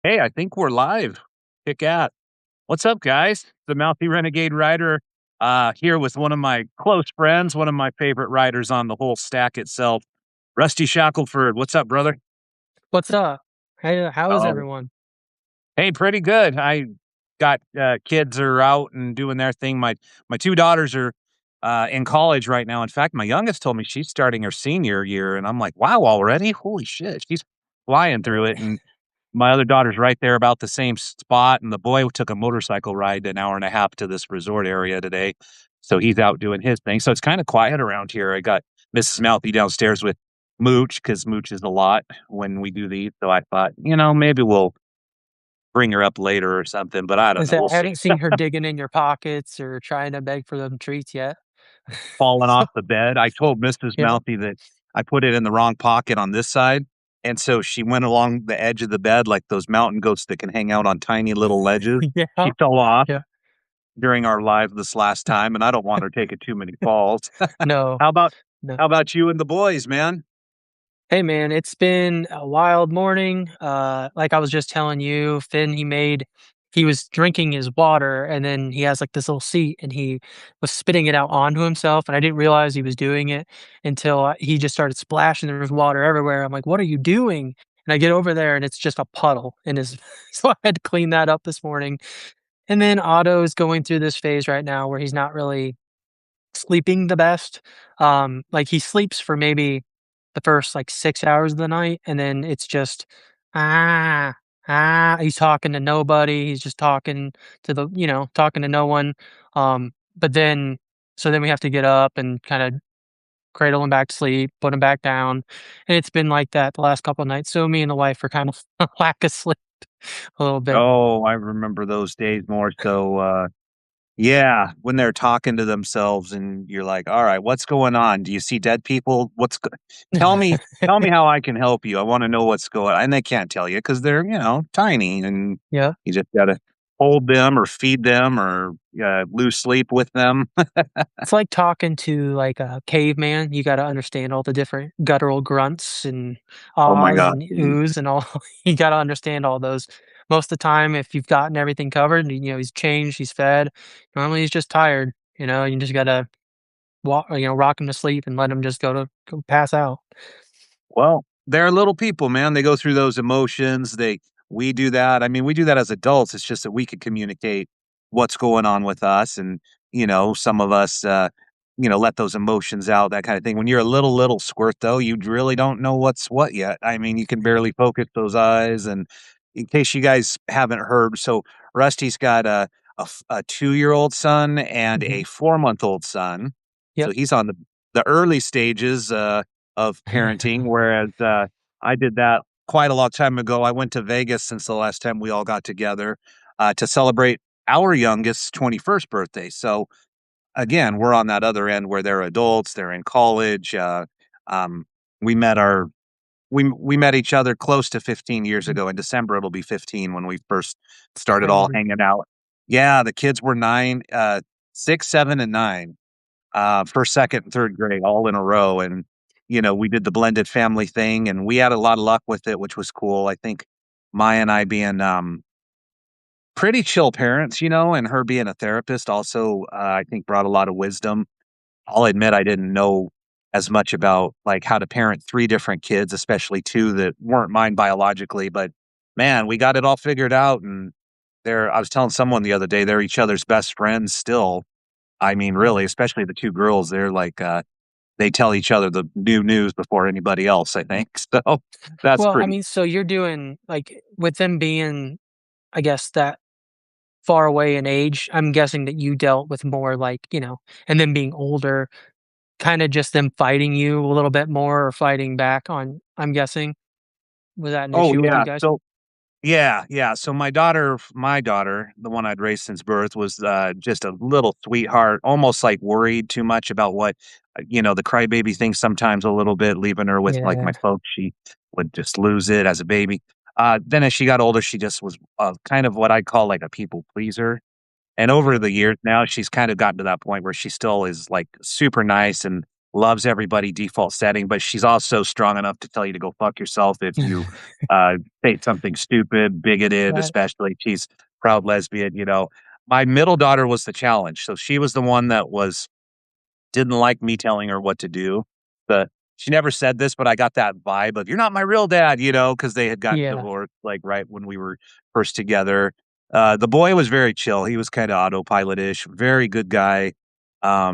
Hey, I think we're live. Kick at. What's up, guys? The Mouthy Renegade Rider here with one of my close friends, one of my favorite riders on the whole stack itself, Rusty Shackleford. What's up, brother? What's up? Hey, how is Oh, everyone? hey, pretty good. I got kids are out and doing their thing. My two daughters are in college right now. In fact, my youngest told me she's starting her senior year, and I'm like, wow, already? Holy shit, she's flying through it. And my other daughter's right there about the same spot, and the boy took a motorcycle ride an hour and a half to this resort area today. So he's out doing his thing. So it's kind of quiet around here. I got Mrs. Mouthy downstairs with Mooch because Mooch is a lot when we do these. So I thought, maybe we'll bring her up later or something, but I don't Is know. that We'll I see. haven't seen her digging in your pockets or trying to beg for them treats yet. Falling So, off the bed. I told Mrs. yeah. Mouthy that I put it in the wrong pocket on this side. And so she went along the edge of the bed like those mountain goats that can hang out on tiny little ledges. Yeah. She fell off Yeah. during our live this last time, and I don't want her taking too many falls. No. How about No. how about you and the boys, man? Hey man, it's been a wild morning. Like I was just telling you, Finn, he was drinking his water and then he has like this little seat and he was spitting it out onto himself. And I didn't realize he was doing it until he just started splashing. There was water everywhere. I'm like, what are you doing? And I get over there and it's just a puddle in his, so I had to clean that up this morning. And then Otto is going through this phase right now where he's not really sleeping the best. Like he sleeps for maybe the first like 6 hours of the night, and then it's just ah he's talking to nobody. He's just talking to talking to no one. But then so then we have to get up and kind of cradle him back to sleep, put him back down, and it's been like that the last couple of nights. So me and the wife are kind of lack of sleep a little bit. Oh, I remember those days more so, yeah, when they're talking to themselves and you're like, "All right, what's going on? Do you see dead people? Tell me tell me how I can help you. I wanna know what's going on." And they can't tell you because 'cause they're, tiny, and Yeah. you just gotta hold them or feed them or, lose sleep with them. It's like talking to, like, a caveman. You gotta understand all the different guttural grunts and Oh my ahs god. and oohs and all. You gotta understand all those. Most of the time, if you've gotten everything covered and, he's changed, he's fed, normally he's just tired, you just gotta rock him to sleep and let him just go pass out. Well, they're little people, man. They go through those emotions. We do that. I mean, we do that as adults. It's just that we could communicate what's going on with us, and some of us, let those emotions out, that kind of thing. When you're a little squirt, though, you really don't know what's what yet. I mean, you can barely focus those eyes. And in case you guys haven't heard, so Rusty's got a 2-year-old son and a Mhm. 4-month-old son. So Yep. he's on the early stages. Of parenting, whereas, I did that quite a long time ago. I went to Vegas since the last time we all got together, to celebrate our youngest's 21st birthday. So, again, we're on that other end where they're adults, they're in college. Um, we met our we met each other close to 15 years ago. In December, it'll be 15 when we first started all Crazy. hanging out. Yeah, the kids were 9, 6, 7, and 9, first, second, and third grade all in a row. And, we did the blended family thing and we had a lot of luck with it, which was cool. I think Maya and I being, pretty chill parents, and her being a therapist also, I think brought a lot of wisdom. I'll admit I didn't know as much about like how to parent 3 different kids, especially 2 that weren't mine biologically, but man, we got it all figured out. And I was telling someone the other day, they're each other's best friends still. I mean, Oh. really, especially the 2 girls, they're like, they tell each other the new news before anybody else, I think. So, that's Well, I pretty. mean, so you're doing like, with them being, I guess, that far away in age, I'm guessing that you dealt with more like, and then being older, kinda just them fighting you a little bit more or fighting back on, I'm guessing. Was that an Oh, issue with you yeah. guys? So yeah. So my daughter, the one I'd raised since birth, was, just a little sweetheart, almost, like, worried too much about what, the crybaby thing sometimes a little bit, leaving her with, like, Yeah. my folks. She would just lose it as a baby. Then as she got older, she just was, kind of what I call, like, a people pleaser. And over Yeah. the years now, she's kind of gotten to that point where she still is, like, super nice and loves everybody, default setting, but she's also strong enough to tell you to go fuck yourself if you say something stupid, bigoted, Right. especially. She's proud lesbian, you know. My middle daughter was the challenge. So she was the one that was didn't like me telling her what to do. But she never said this, but I got that vibe of "You're not my real dad," you know, because they had gotten Yeah. divorced, like, right when we were first together. The boy was very chill. He was kinda autopilot-ish, very good guy.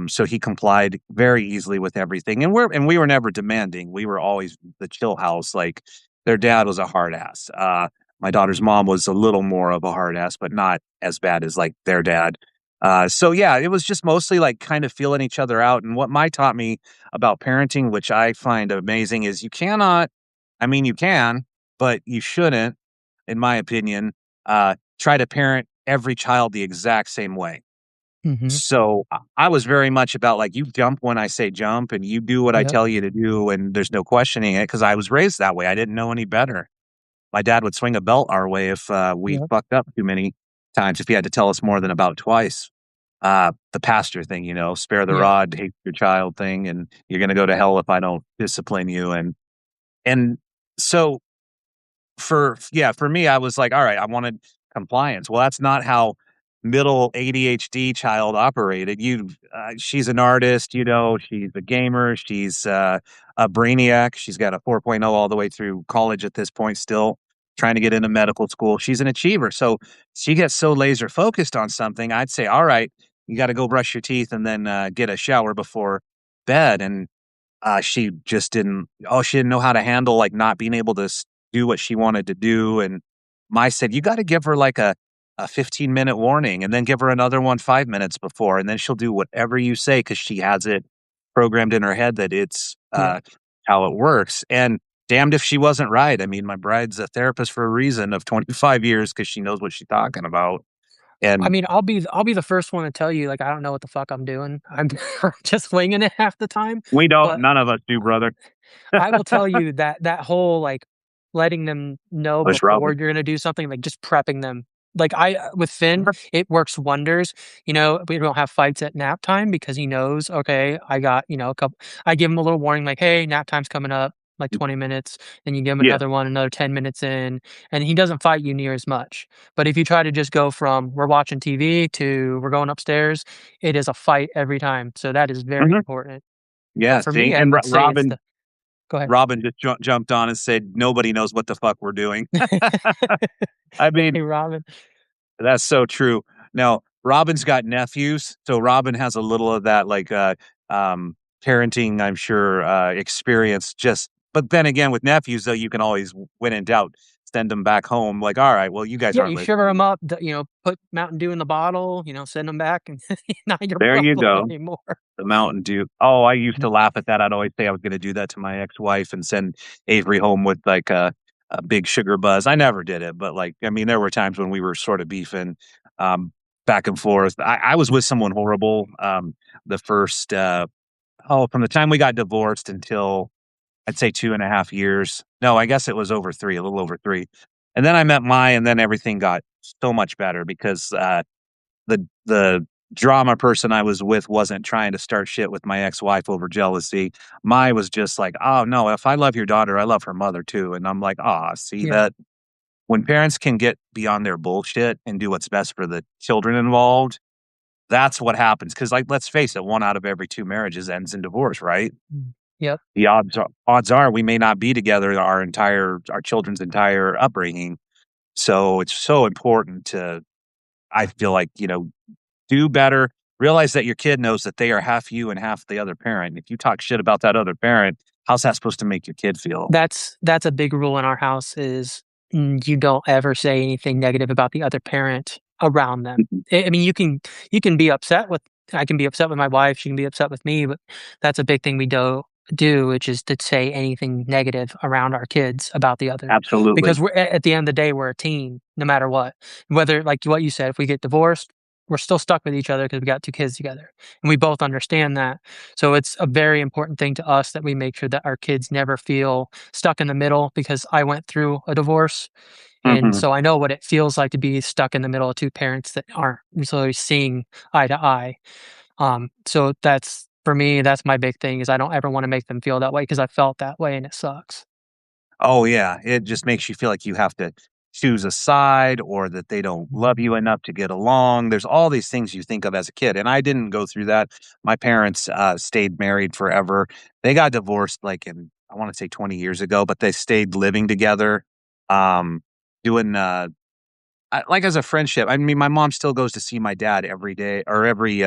So he complied very easily with everything, and we were never demanding. We were always the chill house, like, their dad was a hard ass. My daughter's mom was a little more of a hard ass, but not as bad as, like, their dad. So yeah, it was just mostly like kind of feeling each other out. And what my taught me about parenting, which I find amazing, is you cannot, I mean, you can, but you shouldn't, in my opinion, try to parent every child the exact same way. Mhm. So I was very much about like, you jump when I say jump and you do what I Yep. tell you to do. And there's no questioning it because I was raised that way. I didn't know any better. My dad would swing a belt our way if we Yep. fucked up too many times, if he had to tell us more than about twice. The pastor thing, you know, spare the Yeah. rod, hate your child thing, and you're gonna go to hell if I don't discipline you. And so for me, I was like, all right, I wanted compliance. Well, that's not how middle ADHD child operated. She's an artist, you know, she's a gamer, she's a brainiac. She's got a 4.0 all the way through college at this point, still trying to get into medical school. She's an achiever. So she gets so laser focused on something. I'd say, all right, you got to go brush your teeth and then get a shower before bed. And she just she didn't know how to handle, like, not being able to do what she wanted to do, and I said, "You gotta give her, like, a 15-minute warning, and then give her another one 5 minutes before, and then she'll do whatever you say because she has it programmed in her head that it's, Yeah. how it works," and damned if she wasn't right. I mean, my bride's a therapist for a reason of 25 years because she knows what she's talking about, I and mean, I'll be the first one to tell you, like, I don't know what the fuck I'm doing. I'm just winging it half the time, we don't but none of us do, brother. I will tell you that that whole, like, letting them know There's before Robin. you're gonna do something, like, just prepping them. Like, with Finn, it works wonders. You know, we don't have fights at nap time because he knows, "Okay, I got, you know, a couple." I give him a little warning, like, "Hey, nap time's coming up, like, 20 minutes." Then you give him Yeah. another one, another 10 minutes in, and he doesn't fight you near as much. But if you try to just go from, "We're watching TV," to, "We're going upstairs," it is a fight every time, so that is very Mhm. important. Yeah, But for see, me, I and would say it's Robin the Go ahead. Robin just jumped on and said, "Nobody knows what the fuck we're doing." I mean, Hey, Robin. that's so true. Now, Robin's got nephews, so Robin has a little of that, like, um, parenting, I'm sure, experience just but then again, with nephews, though, you can always, when in doubt, send them back home, like, "Alright, well, you guys Yeah, aren't you sugar listening." 'em up, you know, put Mountain Dew in the bottle, you know, send them back, and not your There you problem go. anymore. The Mountain Dew. Oh, I used Mm, to laugh at that. I'd always say I was gonna do that to my ex-wife and send Avery home with, like, a big sugar buzz. I never did it, but, like, I mean, there were times when we were sorta beefing, um, back and forth. I was with someone horrible, the first, from the time we got divorced until, I'd say 2.5 years. No, I guess it was over 3, a little over 3. And then I met Mai, and then everything got so much better because, the drama person I was with wasn't trying to start shit with my ex-wife over jealousy. Mai was just like, "Oh, no, if I love your daughter, I love her mother too." And I'm like, "Ah, see yeah, that when parents can get beyond their bullshit and do what's best for the children involved, that's what happens." Because, like, let's face it, 1 out of every 2 marriages ends in divorce, right? yep, The odds are we may not be together our children's entire upbringing. So it's so important to, I feel like, do better. Realize that your kid knows that they are half you and half the other parent. If you talk shit about that other parent, how's that supposed to make your kid feel? that's a big rule in our house is, you don't ever say anything negative about the other parent around them. Mhm. I mean, you can be upset with I can be upset with my wife, she can be upset with me, but that's a big thing we don't do, which is to say anything negative around our kids about the other. Because Absolutely. we're at the end of the day, we're a team no matter what. Whether, like what you said, if we get divorced, we're still stuck with each other because we got 2 kids together, and we both understand that. So it's a very important thing to us that we make sure that our kids never feel stuck in the middle because I went through a divorce, and Mhm. so I know what it feels like to be stuck in the middle of 2 parents that aren't really seeing eye to eye. So For me, that's my big thing is I don't ever wanna make them feel that way because I felt that way and it sucks. Oh, yeah, it just makes you feel like you have to choose a side or that they don't love Mhm, you enough to get along. There's all these things you think of as a kid, and I didn't go through that. My parents, stayed married forever. They got divorced, like, in I wanna say 20 years ago, but they stayed living together, um, doing, like, as a friendship, I mean, my mom still goes to see my dad every day or every,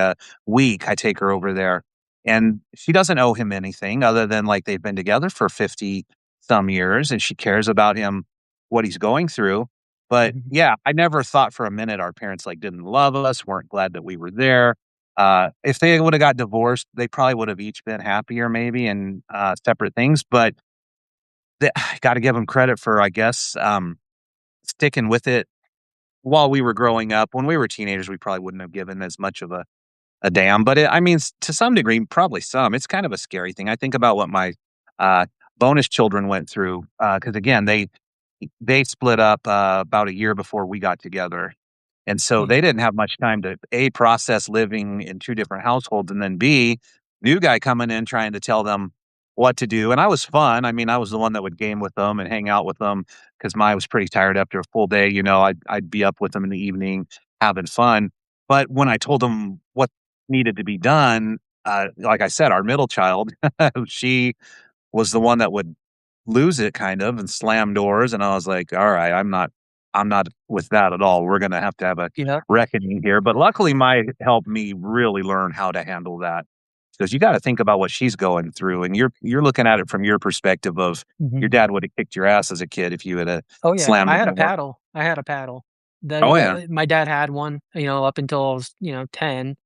week. I take her over there, and she doesn't owe him anything other than, like, they've been together for 50 some years, and she cares about him, what he's going through. But, mhm, yeah, I never thought for a minute our parents, like, didn't love us, weren't glad that we were there. If they woulda got divorced, they probably would have each been happier maybe in, separate things, but the gotta give them credit for, I guess, sticking with it while we were growing up. When we were teenagers, we probably wouldn't have given as much of a damn, but I mean, to some degree, probably some. It's kind of a scary thing. I think about what my, uh, bonus children went through, because again, they split up, about a year before we got together. And so they yeah, didn't have much time to A, process living in 2 different households, and then B, new guy coming in trying to tell them what to do, and I was fun. I mean, I was the one that would game with them and hang out with them because my was pretty tired after a full day, I'd be up with them in the evening having fun. But when I told them what needed to be done, like I said, our middle child, she was the one that would lose it kind of and slam doors, and I was like, "All right, I'm not with that at all. We're gonna have to have a yep, reckoning here." But luckily, my helped me really learn how to handle that because you gotta think about what she's going through, and you're looking at it from your perspective of your mhm. dad would have kicked your ass as a kid if you had, Oh, yeah, slammed I the had a door. paddle. I had a paddle. Oh, yeah. My dad had one, up until I was, 10,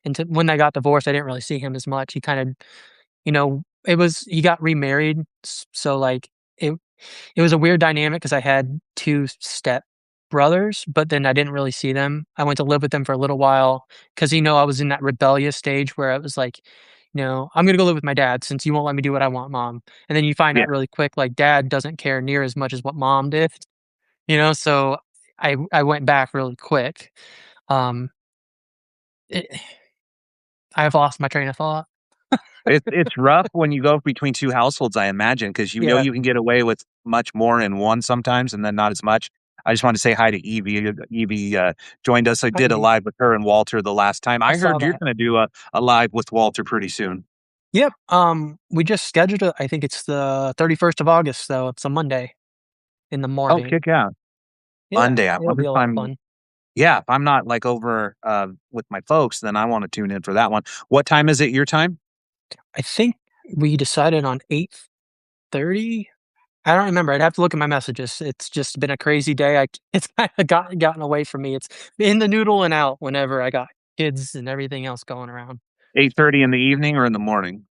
and when I got divorced, I didn't really see him as much. He kinda he got remarried, so, like, it it was a weird dynamic because I had 2 step brothers, but then I didn't really see them. I went to live with them for a little while because I was in that rebellious stage where I was like, "I'm gonna go live with my dad since you won't let me do what I want, mom." And then you find Yeah. out really quick, like, dad doesn't care near as much as what mom did, so I went back really quick. Um, it I've lost my train of thought. It's rough when you go between 2 households, I imagine, because Yeah, you can get away with much more in one sometimes and then not as much. I just wanted to say hi to Evie. Evie, joined us. I hi, did a Evie. live with her and Walter the last time. I I saw heard you're that. gonna do a live with Walter pretty soon. Yep, we just scheduled it. I think it's the 31st of August, so it's a Monday in the Oh, morning. kick out. Yeah, Monday. I it'll wonder be if a lot of I'm fun. yeah, if I'm not, like, over, with my folks, then I wanna tune in for that one. What time is it your time? I think we decided on 8:30? I don't remember, I'd have to look at my messages. It's just been a crazy day. It's kinda gotten away from me. It's in the noodle and out whenever I got kids and everything else going around. 8:30 in the evening or in the morning?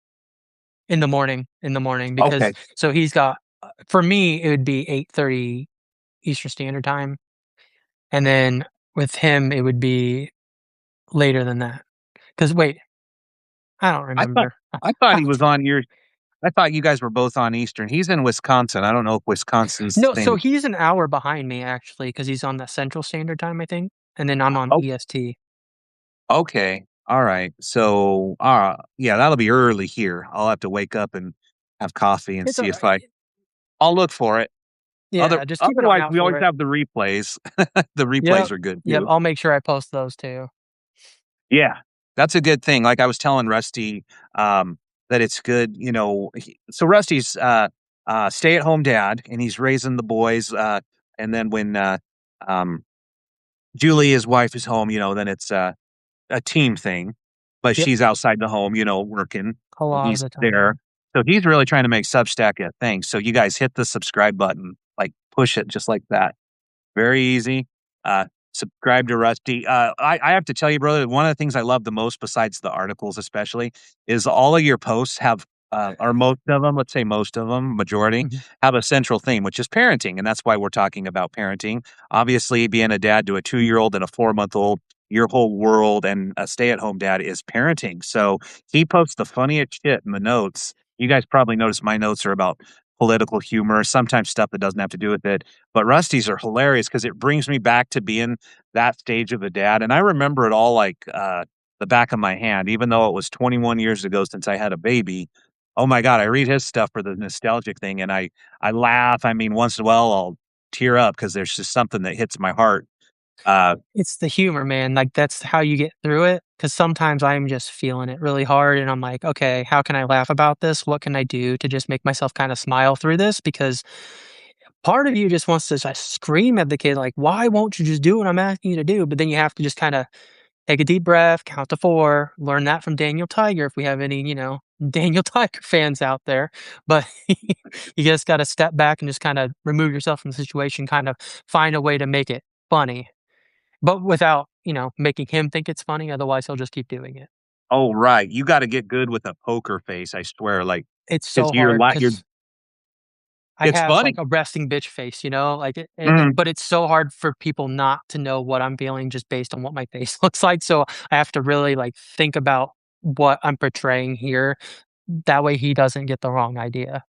In the morning, because Okay. so he's got for me, it would be 8:30 Eastern Standard Time, and then with him, it would be later than that. Because wait, I don't I thought remember. I thought he was on your I thought you guys were both on Eastern. He's in Wisconsin. I don't know if Wisconsin's No, same. so he's an hour behind me actually, because he's on the Central Standard Time, I think, and then I'm on Oh, EST. okay. Alright. So, yeah, that'll be early here. I'll have to wake up and have coffee and It's see if alright. I'll look for it. Yeah, just keep an eye Otherwise, out we always for it. have the replays. The replays Yep, are good yep, too. I'll make sure I post those too. Yeah, that's a good thing. Like I was telling Rusty, that it's good, so Rusty's, stay-at-home dad, and he's raising the boys, and then when, um, Julie, his wife, is home, then it's, a team thing, but Yep, she's outside the home, working, a and lot of he's the time, there. yeah. So he's really trying to make Substack a thing. So you guys hit the subscribe button, like, push it just like that. Very easy. Uh, Subscribe to Rusty. I have to tell you, brother, one of the things I love the most, besides the articles especially, is all of your posts have, or most of them, let's say most of them, majority, Mhm, have a central theme, which is parenting. And that's why we're talking about parenting. Obviously, being a dad to a 2-year-old and a 4-month-old, your whole world and a stay-at-home dad is parenting. So he posts the funniest shit in the notes. You guys probably notice my notes are about political humor, sometimes stuff that doesn't have to do with it. But Rusty's are hilarious because it brings me back to being that stage of a dad, and I remember it all like, the back of my hand, even though it was 21 years ago since I had a baby. Oh my god, I read his stuff for the nostalgic thing, and I laugh. I mean, once in a while, I'll tear up because there's just something that hits my heart. Uh, It's the humor, man, like, that's how you get through it. Because sometimes I'm just feeling it really hard, and I'm like, "Okay, how can I laugh about this? What can I do to just make myself kinda smile through this?" Because part of you just wants to just scream at the kid, like, "Why won't you just do what I'm asking you to do?" But then you have to just kinda take a deep breath, count to 4, learn that from Daniel Tiger if we have any, Daniel Tiger fans out there. But you just gotta step back and just kinda remove yourself from the situation, kind of find a way to make it funny, but without, making him think it's funny, otherwise he'll just keep doing it. oh, right, you gotta get good with a poker face, I swear, like, It's 'cause so hard you're because I it's have, funny. like, a resting bitch face, like, Mhm. but it's so hard for people not to know what I'm feeling just based on what my face looks like, so I have to really, like, think about what I'm portraying here. That way he doesn't get the wrong idea.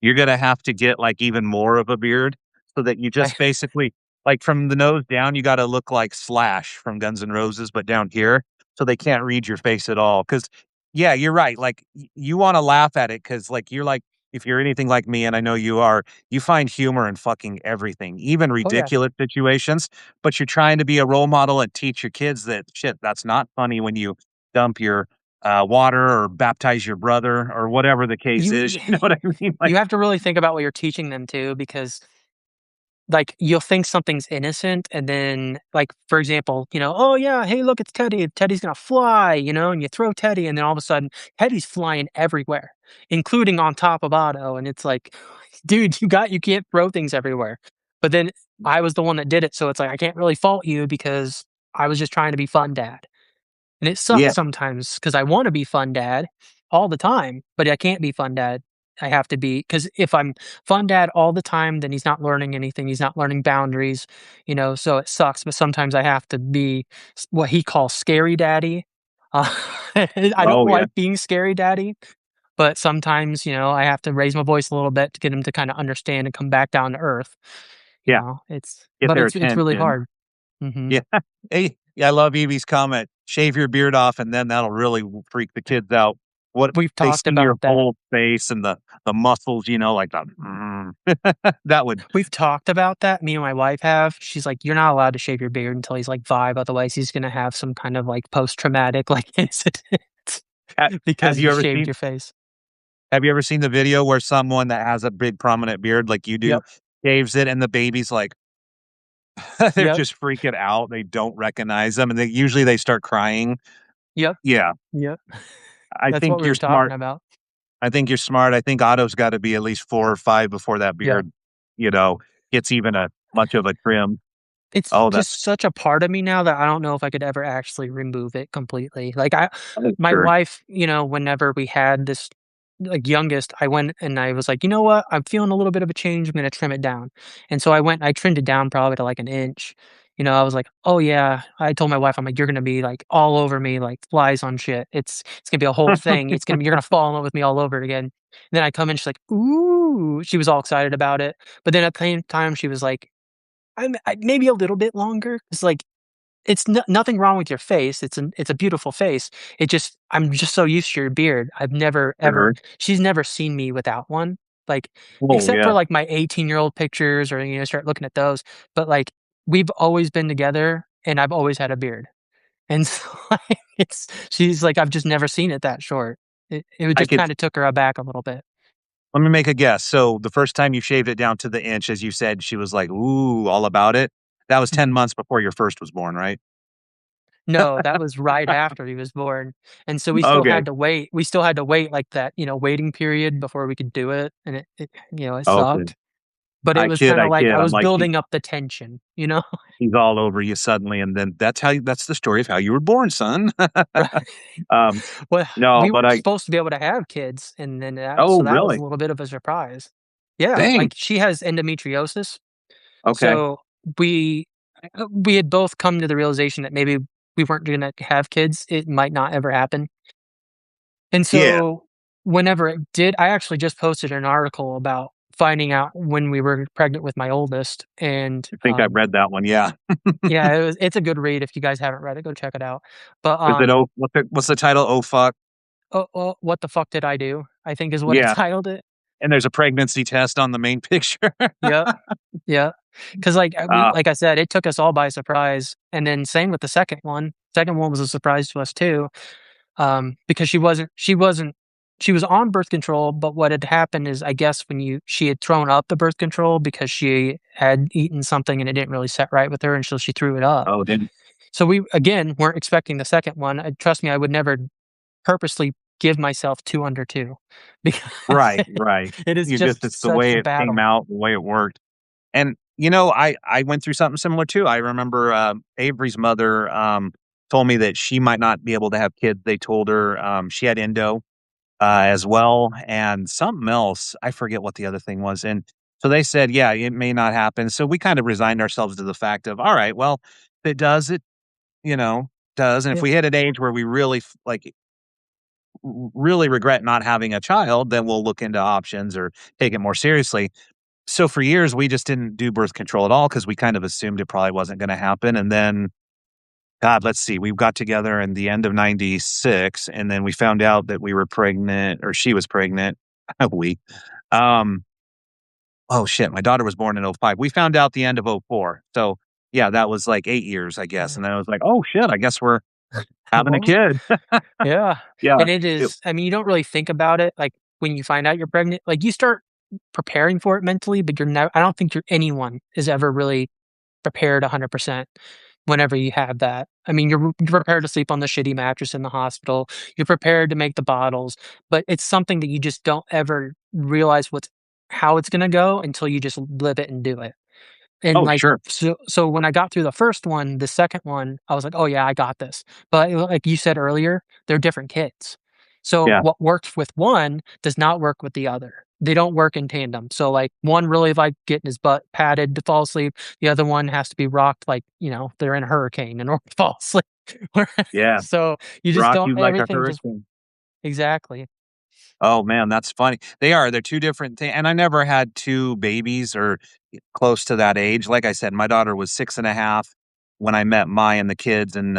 You're gonna have to get, like, even more of a beard so that you I just basically like, from the nose down, you gotta look like Slash from Guns N' Roses, but down here, so they can't read your face at all. Because yeah, you're right, like, you wanna laugh at it because like, you're like if you're anything like me, and I know you are, you find humor in fucking everything, even Oh, yeah. ridiculous situations, but you're trying to be a role model and teach your kids that, "Shit, that's not funny when you dump your, water or baptize your brother," or whatever the case is, You you know what I mean? you Like have to really think about what you're teaching them too because like, you'll think something's innocent, and then, like, for example, "Oh, yeah, hey, look, it's Teddy. Teddy's gonna fly," and you throw Teddy, and then all of a sudden, Teddy's flying everywhere, including on top of Otto, and it's like, "Dude, you can't throw things everywhere." But then I was the one that did it, so it's like, I can't really fault you because I was just trying to be fun dad. And it yeah. sucks sometimes because I wanna be fun dad all the time, but I can't be fun dad. I have to be because if I'm fun dad all the time, then he's not learning anything, he's not learning boundaries, so it sucks, but sometimes I have to be what he calls scary daddy. Uh, I don't Oh, yeah. like being scary daddy, but sometimes, I have to raise my voice a little bit to get him to kinda understand and come back down to earth, Yeah. it's Get but their it's really attention. hard. Mhm. Yeah. Hey, yeah, I love Evie's comment, "Shave your beard off, and then that'll really freak the kids out." What We've they talked see your about that. whole face and the muscles, like the that would We've talked about that, me and my wife have. She's like, "You're not allowed to shave your beard until he's, like, 5, otherwise he's gonna have some kind of, like, post-traumatic, like, incident ha have because you you ever shaved seen your face." have you ever seen the video where someone that has a big prominent beard like you do Yep, shaves it and the baby's like they're yep, just freaking out, they don't recognize them, and they start crying. yep, Yeah, yep. I That's what think we you're were talking smart. about. I think you're smart. I think Otto's gotta be at least 4 or 5 before that Yeah. beard, you know, gets even a much of a trim. It's Oh, that's just such a part of me now that I don't know if I could ever actually remove it completely. Like, oh, my sure. wife, whenever we had this, like, youngest, I went and I was like, "You know what? I'm feeling a little bit of a change. I'm gonna trim it down." And so I trimmed it down probably to like an inch. I was like, "Oh yeah." I told my wife, I'm like, "You're gonna be like all over me like flies on shit. It's gonna be a whole thing. You're gonna fall in love with me all over again." And then I come in, she's like, "Ooh." She was all excited about it. But then at the same time, she was like, maybe a little bit longer. It's like, it's nothing wrong with your face, it's a beautiful face. I'm just so used to your beard. I've never ever Sure. she's never seen me without one, like, Oh, except for, yeah. like, my 18-year-old pictures or, start looking at those, but, like, we've always been together, and I've always had a beard, and so, like, she's like, "I've just never seen it that short." It would I just could kinda took her aback a little bit. let me make a guess. So, the first time you shaved it down to the inch, as you said, she was like, "Ooh, all about it." That was 10 Mhm. months before your first was born, right? No, that was right after he was born, and so Okay. we still had to wait, like, that, waiting period before we could do it, and it Okay. sucked, but it was kinda I like kid. I I'm was like, building up the tension, you know? he's all over you suddenly, and then that's the story of how you were born, son." Right. Um, Well, no, we but weren't supposed to be able to have kids, and then oh, so that was really? a little bit of a surprise. Yeah, Dang. like, she has endometriosis, Okay. so we we had both come to the realization that maybe we weren't gonna have kids, it might not ever happen. And Yeah. so, whenever it did I actually just posted an article about finding out when we were pregnant with my oldest, and, I think I read that one, yeah. yeah, it's a good read. If you guys haven't read it, go check it out. But, Is it Oh, what's the title? Oh, fuck? oh, "What the fuck did I do?" I think is what I Yeah, titled it. and there's a pregnancy test on the main picture. Yep, yeah. Because we Uh, like I said, it took us all by surprise, and then same with the second one. Second one was a surprise to us too, because she was on birth control, but what had happened is, I guess, she had thrown up the birth control because she had eaten something and it didn't really set right with her, and so she threw it up. oh, didn't So we, again, weren't expecting the second one. Trust me, I would never purposely give myself 2 under 2 because right, right. it is You just just it's the such way a it came battle. out, the way it worked. And, I went through something similar too. I remember, Avery's mother, told me that she might not be able to have kids. They told her, she had endo, as well, and something else. I forget what the other thing was, and so they said, "Yeah, it may not happen." So we kind of resigned ourselves to the fact of, "All right, well, if it does, you know, does." And if Yeah, we hit an age where we really really regret not having a child, then we'll look into options or take it more seriously. So for years, we just didn't do birth control at all because we kind of assumed it probably wasn't gonna happen, and then, God, let's see, we got together in the end of '96, and then we found out that we were pregnant or she was pregnant. We, um oh, shit, my daughter was born in '05. We found out the end of '04. So, yeah, that was like 8 years, I guess, yeah. and then I was like, "Oh, shit, I guess we're having a Well, kid." yeah, Yeah. and it It is, I mean, you don't really think about it, like, when you find out you're pregnant, like, you start preparing for it mentally, but I don't think anyone is ever really prepared 100% whenever you have that. I mean, you're prepared to sleep on the shitty mattress in the hospital, you're prepared to make the bottles, but it's something that you just don't ever realize how it's gonna go until you just live it and do it. And, Oh, sure. so when I got through the first one, the second one, I was like, "Oh, yeah, I got this." But, like you said earlier, they're different kids. So Yeah, what works with one does not work with the other. They don't work in tandem. So, like, one really like getting his butt patted to fall asleep, the other one has to be rocked like, they're in a hurricane in order to fall asleep. yeah. So, you just Rock don't, you like a everything just, hurricane. exactly. Oh, man, that's funny. They're 2 different things, and I never had 2 babies or close to that age. Like I said, my daughter was 6.5 when I met Mai and the kids, and,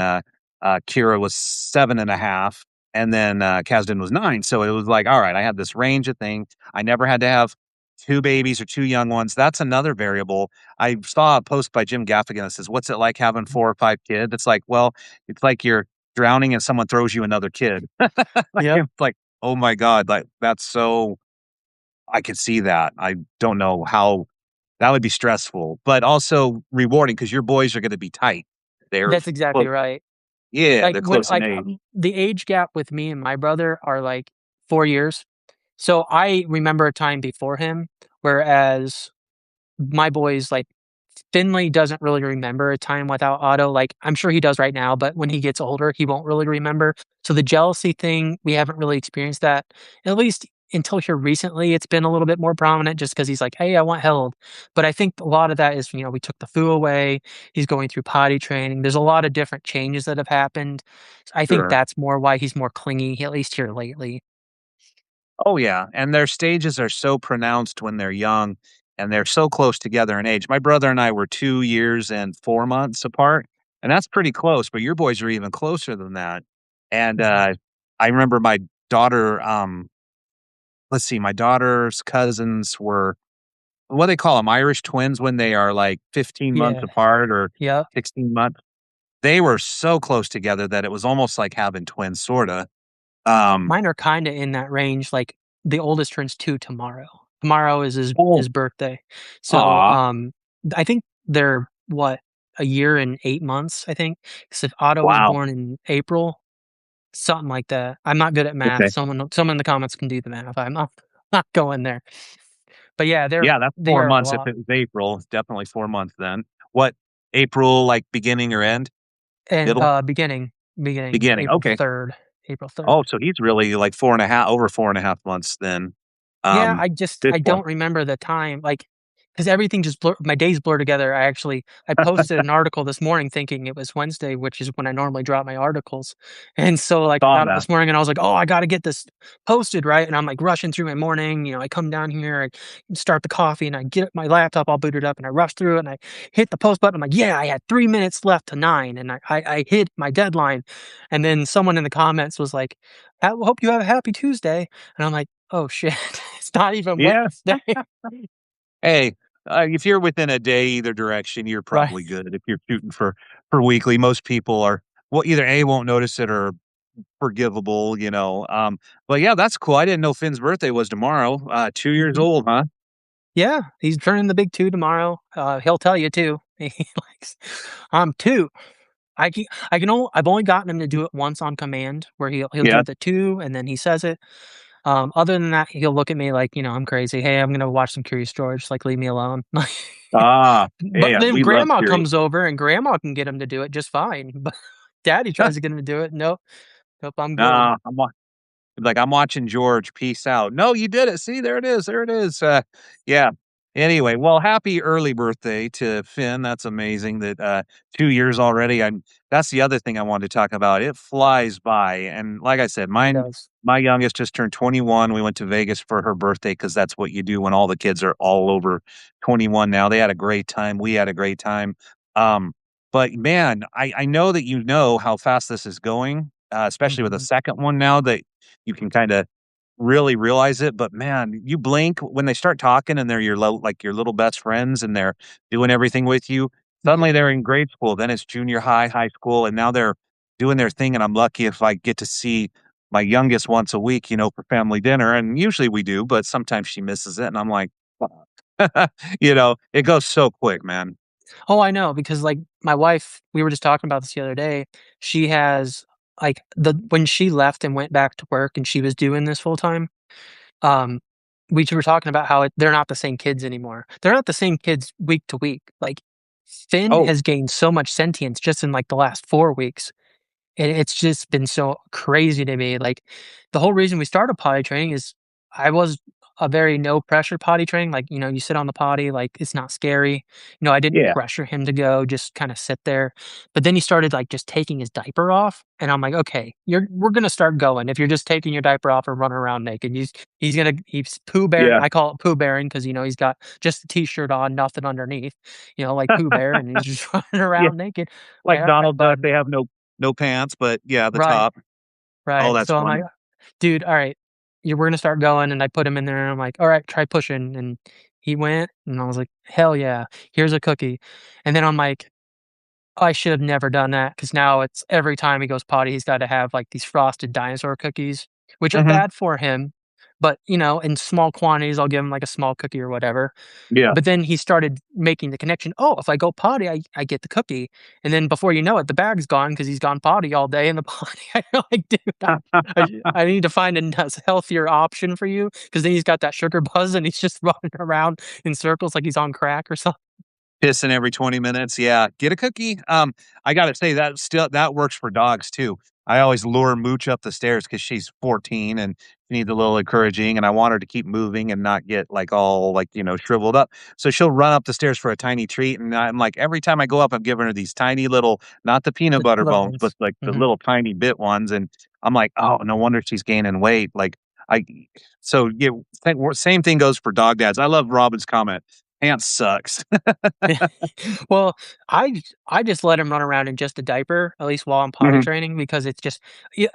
Kira was 7.5, and then, Kasdan was 9, so it was like, alright, I had this range of things. I never had to have 2 babies or 2 young ones. That's another variable. I saw a post by Jim Gaffigan that says, "What's it like having 4 or 5 kids?" It's like, well, it's like you're drowning and someone throws you another kid. Like, Yep. it's like, oh my god, like, that's so I could see that. I don't know how that would be stressful, but also rewarding because your boys are gonna be tight. They're That's exactly close. right. Yeah, Like, they're close in age. the age gap with me and my brother are, like, 4 years. So, I remember a time before him, whereas my boys, like, Finley doesn't really remember a time without Otto, like, I'm sure he does right now, but when he gets older, he won't really remember. So, the jealousy thing, we haven't really experienced that, at least until here recently, it's been a little bit more prominent just because he's like, "Hey, I want held." But I think a lot of that is, we took the foo away, he's going through potty training, there's a lot of different changes that have happened. So I think Sure. that's more why he's more clingy, at least here lately. Oh, yeah, and their stages are so pronounced when they're young, and they're so close together in age. My brother and I were 2 years and 4 months apart, and that's pretty close, but your boys are even closer than that. And, Mhm. I remember my daughter, let's see, my daughter's cousins were what do they call them? Irish twins when they are, like, 15 months Yeah. apart or Yep. 16 months. They were so close together that it was almost like having twins, sorta. Um Mine are kinda in that range, like, the oldest turns 2 tomorrow. Tomorrow is Oh, his birthday. So, aw, I think they're, what, a year and 8 months, I think. 'Cause if Otto was wow, born in April, something like that. I'm not good at math. okay. Someone in the comments can do the math. I'm not not going there. But yeah, Yeah, that's they 4 are a months if lot. it was April, it's definitely 4 months then. What, April, like, beginning or end? And, Middle? beginning Beginning, April okay. 3rd. April 3rd. Oh, so he's really, like, 4.5 over 4.5 months then. Yeah, Um, I this don't one. remember the time, like, 'cause everything just my days blur together. I posted an article this morning thinking it was Wednesday, which is when I normally drop my articles, and so, like, I Saw got up that. this morning and I was like, "Oh, I gotta get this posted, right?" And I'm, like, rushing through my morning, I come down here, I start the coffee, and I get my laptop all booted up, and I rush through it, and I hit the post button. I'm like, "Yeah, I had 3 minutes left to 9," and I hit my deadline, and then someone in the comments was like, Hope you have a happy Tuesday," and I'm like, "Oh, shit, it's not even Yeah. Wednesday." Hey, if you're within a day either direction, you're Right. probably good. If you're shooting for weekly, most people are well, either A, won't notice it or forgivable, but yeah, that's cool. I didn't know Finn's birthday was tomorrow. 2 years Mhm. old, huh? Yeah, he's turning the big 2 tomorrow. He'll tell you too. He likes, "I'm 2." I've only gotten him to do it once on command where he'll Yeah. do the 2 and then he says it. Other than that, he'll look at me like, I'm crazy. "Hey, I'm gonna watch some Curious George, like, leave me alone." Ah, But yeah, then we love grandma Fury. comes over and grandma can get him to do it just fine, but daddy tries to get him to do it. "Nope, nope, I'm good." Nah, like, "I'm watching George, peace out." "No, you did it. See, there it is." Yeah. Anyway, well, happy early birthday to Finn. That's amazing that, 2 years already. That's the other thing I wanted to talk about. It flies by, and like I said, He mine does. my youngest just turned 21. We went to Vegas for her birthday because that's what you do when all the kids are all over 21 now. They had a great time. We had a great time. Um, but man, I know that you know how fast this is going, especially with the Mhm. second one now that you can kinda really realize it, but man, you blink when they start talking and they're your little best friends and they're doing everything with you. Suddenly they're in grade school, then it's junior high, high school, and now they're doing their thing, and I'm lucky if I get to see my youngest once a week, for family dinner, and usually we do, but sometimes she misses it, and I'm like, it goes so quick, man. Oh, I know because, like, my wife we were just talking about this the other day. She has, like, the when she left and went back to work and she was doing this full time, um, we were talking about how they're not the same kids anymore. They're not the same kids week to week. Like, Finn Oh, has gained so much sentience just in, like, the last 4 weeks. And it's just been so crazy to me, like, the whole reason we started potty training is I was a very no pressure potty training, like, you sit on the potty, like, it's not scary. I didn't yeah. pressure him to go, just kinda sit there. But then he started, like, just taking his diaper off, and I'm like, "Okay, we're gonna start going if you're just taking your diaper off and running around naked." He's Pooh Bear Yeah. I call it Pooh Bearing because he's got just a t-shirt on, nothing underneath, like Pooh Bear, and he's just running Yeah, around naked. Like, like "Alright, Donald Duck, bud." they have no pants, but yeah, the Right. top. Oh, Right, that's so I'm like, funny. "Dude, alright, we're gonna start going," and I put him in there, and I'm like, "Alright, try pushing," and he went, and I was like, "Hell yeah, here's a cookie," and then I'm like, "I should have never done that because now it's every time he goes potty, he's gotta have, like, these frosted dinosaur cookies, which are Mhm. bad for him, but, in small quantities, I'll give him, like, a small cookie or whatever. Yeah. But then he started making the connection, "Oh, if I go potty, I get the cookie." And then before you know it, the bag's gone because 'cause he's gone potty all day in the potty. I'm like, "Dude, I need to find a healthier option for you because then he's got that sugar buzz and he's just running around in circles like he's on crack or something." Pissing every 20 minutes, yeah. Get a cookie. I gotta say that works for dogs too. I always lure Mooch up the stairs because she's 14 and she needs a little encouraging, and I want her to keep moving and not get, like, all, like, shriveled up. So she'll run up the stairs for a tiny treat, and I'm like, every time I go up, I'm giving her these tiny little not the peanut The butter little bones, but, ones. like, the Mhm. little tiny bit ones, and I'm like, "Oh, no wonder she's gaining weight." Like, I so, yeah, same thing goes for dog dads. I love Robin's comment, "Pants sucks." Well, I just let him run around in just a diaper, at least while I'm potty Mhm, training, because it's just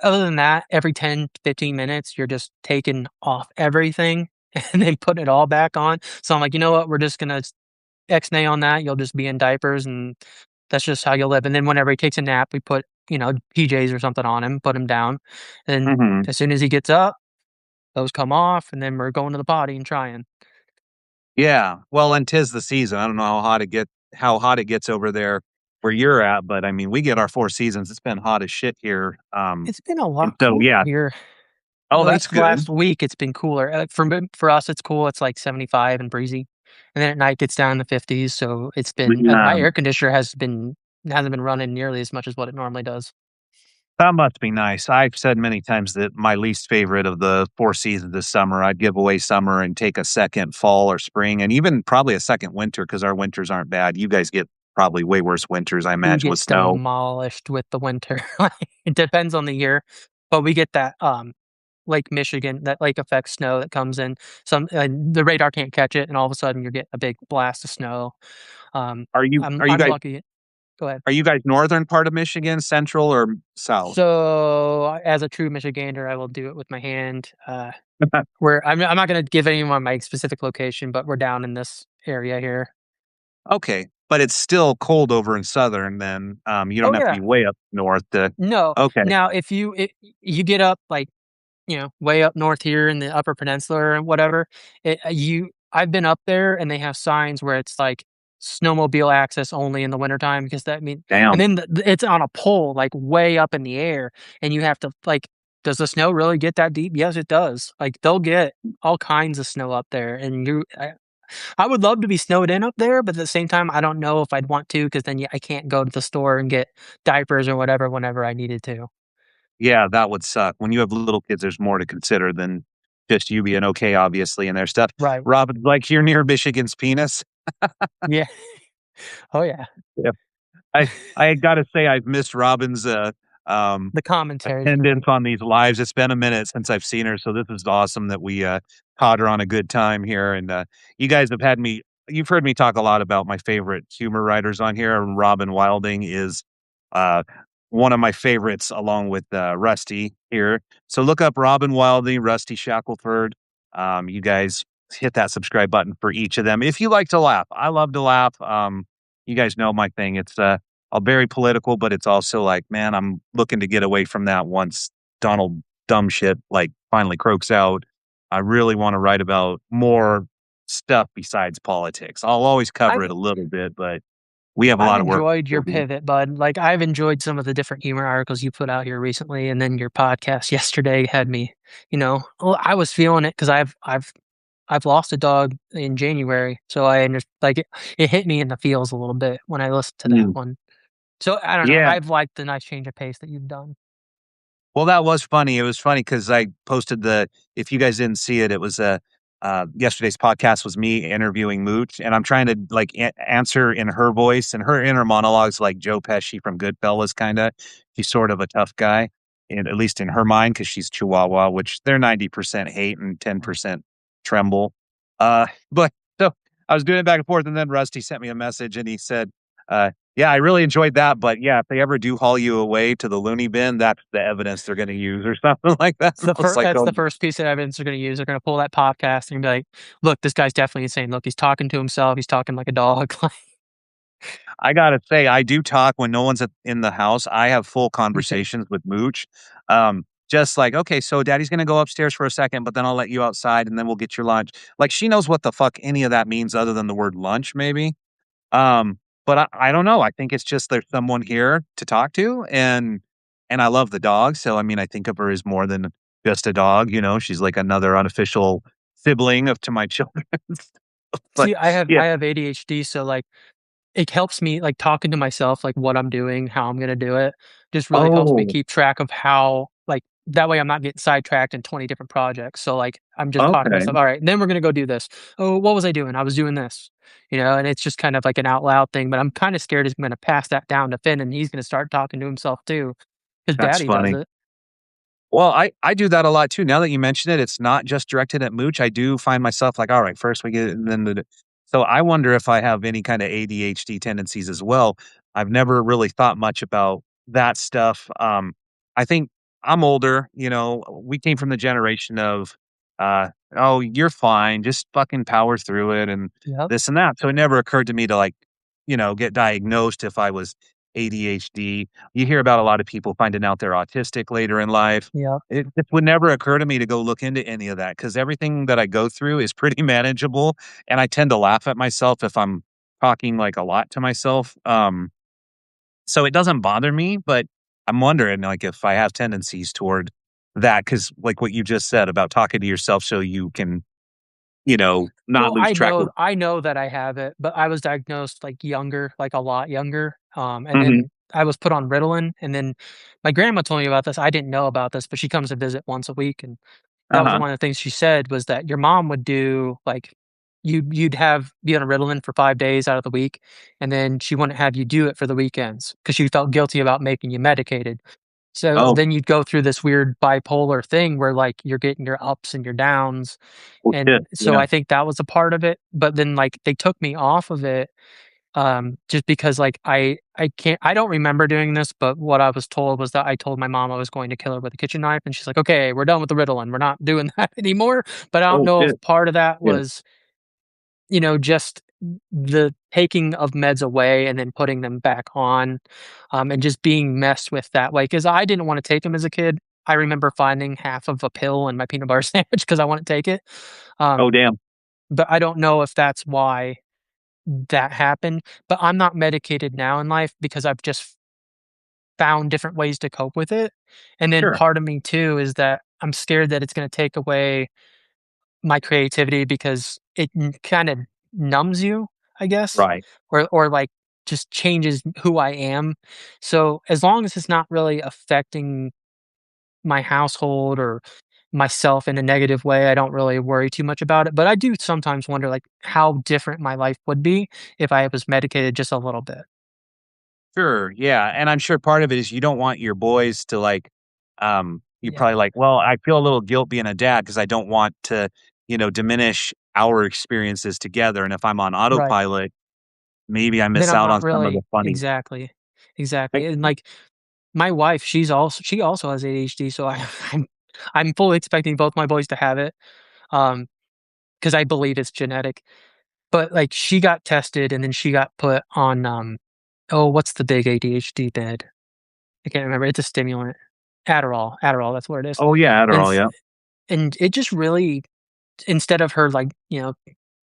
other than that, every 10 to 15 minutes, you're just taking off everything and then putting it all back on. So I'm like, "You know what? We're just gonna X-nay on that. You'll just be in diapers, and that's just how you'll live." And then whenever he takes a nap, we put, PJs or something on him, put him down, and mhm. as soon as he gets up, those come off, and then we're going to the potty and trying. Yeah, well, and 'tis the season. I don't know how hot it gets over there where you're at, but, I mean, we get our 4 seasons. It's been hot as shit here, It's been a and lot so, cooler yeah. here. Oh, At that's least the good. last week, it's been cooler. For us, it's cool. It's like 75 and breezy, and then at night gets down in the 50s. So it's been my Yeah. air conditioner hasn't been running nearly as much as what it normally does. That must be nice. I've said many times that my least favorite of the 4 seasons is summer. I'd give away summer and take a second fall or spring and even probably a second winter because our winters aren't bad. You guys get probably way worse winters, I We imagine, get with snow. demolished with the winter. Like, it depends on the year, but we get that, Lake Michigan, that lake effect snow that comes in. The radar can't catch it, and all of a sudden you get a big blast of snow. Are you I'm are you I'm guys lucky. Go ahead. are you guys northern part of Michigan, central or south? So, as a true Michigander, I will do it with my hand. Where I'm not gonna give anyone my specific location, but we're down in this area here. Okay, but it's still cold over in southern then, you Oh, don't have to be yeah. way up north to No. okay, Now you get up, like, way up north here in the Upper Peninsula and whatever, I've been up there and they have signs where it's like snowmobile access only in the wintertime because and damn. then it's on a pole like way up in the air and you have to like, does the snow really get that deep? Yes, it does. Like they'll get all kinds of snow up there and I would love to be snowed in up there, but at the same time, I don't know if I'd want to because then I can't go to the store and get diapers or whatever whenever I needed to. Yeah, that would suck. When you have little kids, there's more to consider than just you being okay, obviously, and their stuff. Right. Rob, like, you're near Michigan's penis? Yeah. Oh, yeah. Yeah. I gotta say I've missed Robin's, um, The commentary is attendance great. on these lives. It's been a minute since I've seen her, so this is awesome that we, caught her on a good time here, and, you guys have had me you've heard me talk a lot about my favorite humor writers on here, and Robin Wilding is, uh, one of my favorites along with, Rusty here. So look up Robin Wilding, Rusty Shackleford. You guys hit that subscribe button for each of them if you like to laugh. I love to laugh. You guys know my thing. It's, very political, but it's also like, man, I'm looking to get away from that once Donald dumb shit like finally croaks out. I really want to write about more stuff besides politics. I'll always cover I've it a little bit, but we have a I've lot of work enjoyed to your do. pivot, bud. Like, I've enjoyed some of the different humor articles you put out here recently, and then your podcast yesterday had me, well, I was feeling it because I've lost a dog in January, so it hit me in the feels a little bit when I listened to that Mm. one. So, I don't know, Yeah. I've liked the nice change of pace that you've done. Well, that was funny. It was funny because I posted the if you guys didn't see it, it was, yesterday's podcast was me interviewing Mooch, and I'm trying to, like, answer in her voice, and her inner monologue's like Joe Pesci from Goodfellas, kinda. He's sort of a tough guy, and at least in her mind, because she's Chihuahua, which they're 90% hate and 10% tremble. But so I was doing it back and forth, and then Rusty sent me a message, and he said, yeah, I really enjoyed that, but yeah, if they ever do haul you away to the loony bin, that's the evidence they're gonna use or something like that. And I was like, That's "Oh, the first piece of evidence they're gonna use. They're gonna pull that podcast and be like, "Look, this guy's definitely insane. Look, he's talking to himself. He's talking like a dog." Like, I gotta say, I do talk when no one's in the house. I have full yeah. conversations with Mooch. Just like, "Okay, so daddy's gonna go upstairs for a second, but then I'll let you outside, and then we'll get your lunch." Like, she knows what the fuck any of that means other than the word lunch, maybe. But I don't know. I think it's just there's someone here to talk to, and I love the dog, so, I mean, I think of her as more than just a dog, she's like another unofficial sibling of to my children. But, See, I have yeah. I have ADHD, so, like, it helps me, like, talking to myself, like, what I'm doing, how I'm gonna do it, just really helps me Oh, keep track of that way I'm not getting sidetracked in 20 different projects, so, like, I'm just talking to okay. myself, "Alright, then we're gonna go do this. Oh, what was I doing? I was doing this." And it's just kind of like an out loud thing, but I'm kinda scared he's gonna pass that down to Finn, and he's gonna start talking to himself too. His That's daddy does funny. it. Well, I do that a lot too. Now that you mention it, it's not just directed at Mooch. I do find myself like, all right, first we get, and then so I wonder if I have any kind of ADHD tendencies as well. I've never really thought much about that stuff. I think I'm older. We came from the generation of, oh, you're fine, just fucking power through it, and Yep, this and that. So it never occurred to me to like, get diagnosed if I was ADHD. You hear about a lot of people finding out they're autistic later in life. yep. It just would never occur to me to go look into any of that because everything that I go through is pretty manageable, and I tend to laugh at myself if I'm talking, like, a lot to myself, so it doesn't bother me, but I'm wondering, like, if I have tendencies toward that because, like, what you just said about talking to yourself so you can, not Well, lose track of. I know that I have it, but I was diagnosed, like, younger, like, a lot younger, and Mhm. then I was put on Ritalin, and then my grandma told me about this. I didn't know about this, but she comes to visit once a week, and that was Uh-huh. one of the things she said was that your mom would do, like, you'd have be on a Ritalin for 5 days out of the week, and then she wouldn't have you do it for the weekends because she felt guilty about making you medicated. So Oh, then you'd go through this weird bipolar thing where, like, you're getting your ups and your downs, well, shit. and so Yeah. I think that was a part of it, but then, like, they took me off of it, just because, like, I don't remember doing this, but what I was told was that I told my mom I was going to kill her with a kitchen knife, and she's like, "Okay, we're done with the Ritalin, we're not doing that anymore." But I don't Oh, know if shit. part of that Yeah. was, just the taking of meds away and then putting them back on, and just being messed with that way. Because I didn't wanna take them as a kid. I remember finding half of a pill in my peanut butter sandwich because I wouldn't take it, Oh, um, damn. but I don't know if that's why that happened, but I'm not medicated now in life because I've just found different ways to cope with it, and then Sure. part of me too is that I'm scared that it's gonna take away my creativity because it kinda numbs you, I guess, Right. or, like, just changes who I am. So, as long as it's not really affecting my household or myself in a negative way, I don't really worry too much about it, but I do sometimes wonder, like, how different my life would be if I was medicated just a little bit. Sure, yeah, and I'm sure part of it is you don't want your boys to, like, you're Yeah, probably like, "Well, I feel a little guilt being a dad because I don't want to, diminish our experiences together, and if I'm on right. autopilot, maybe I Then miss I'm out not on some of the really funny." exactly, I exactly, and, like, my wife, she also has ADHD, so I'm I'm fully expecting both my boys to have it, um, because I believe it's genetic, but, like, she got tested and then she got put on, oh, what's the big ADHD med? I can't remember, it's a stimulant. Adderall, that's what it is, Oh, yeah, and Adderall, s yeah. and it just really instead of her, like,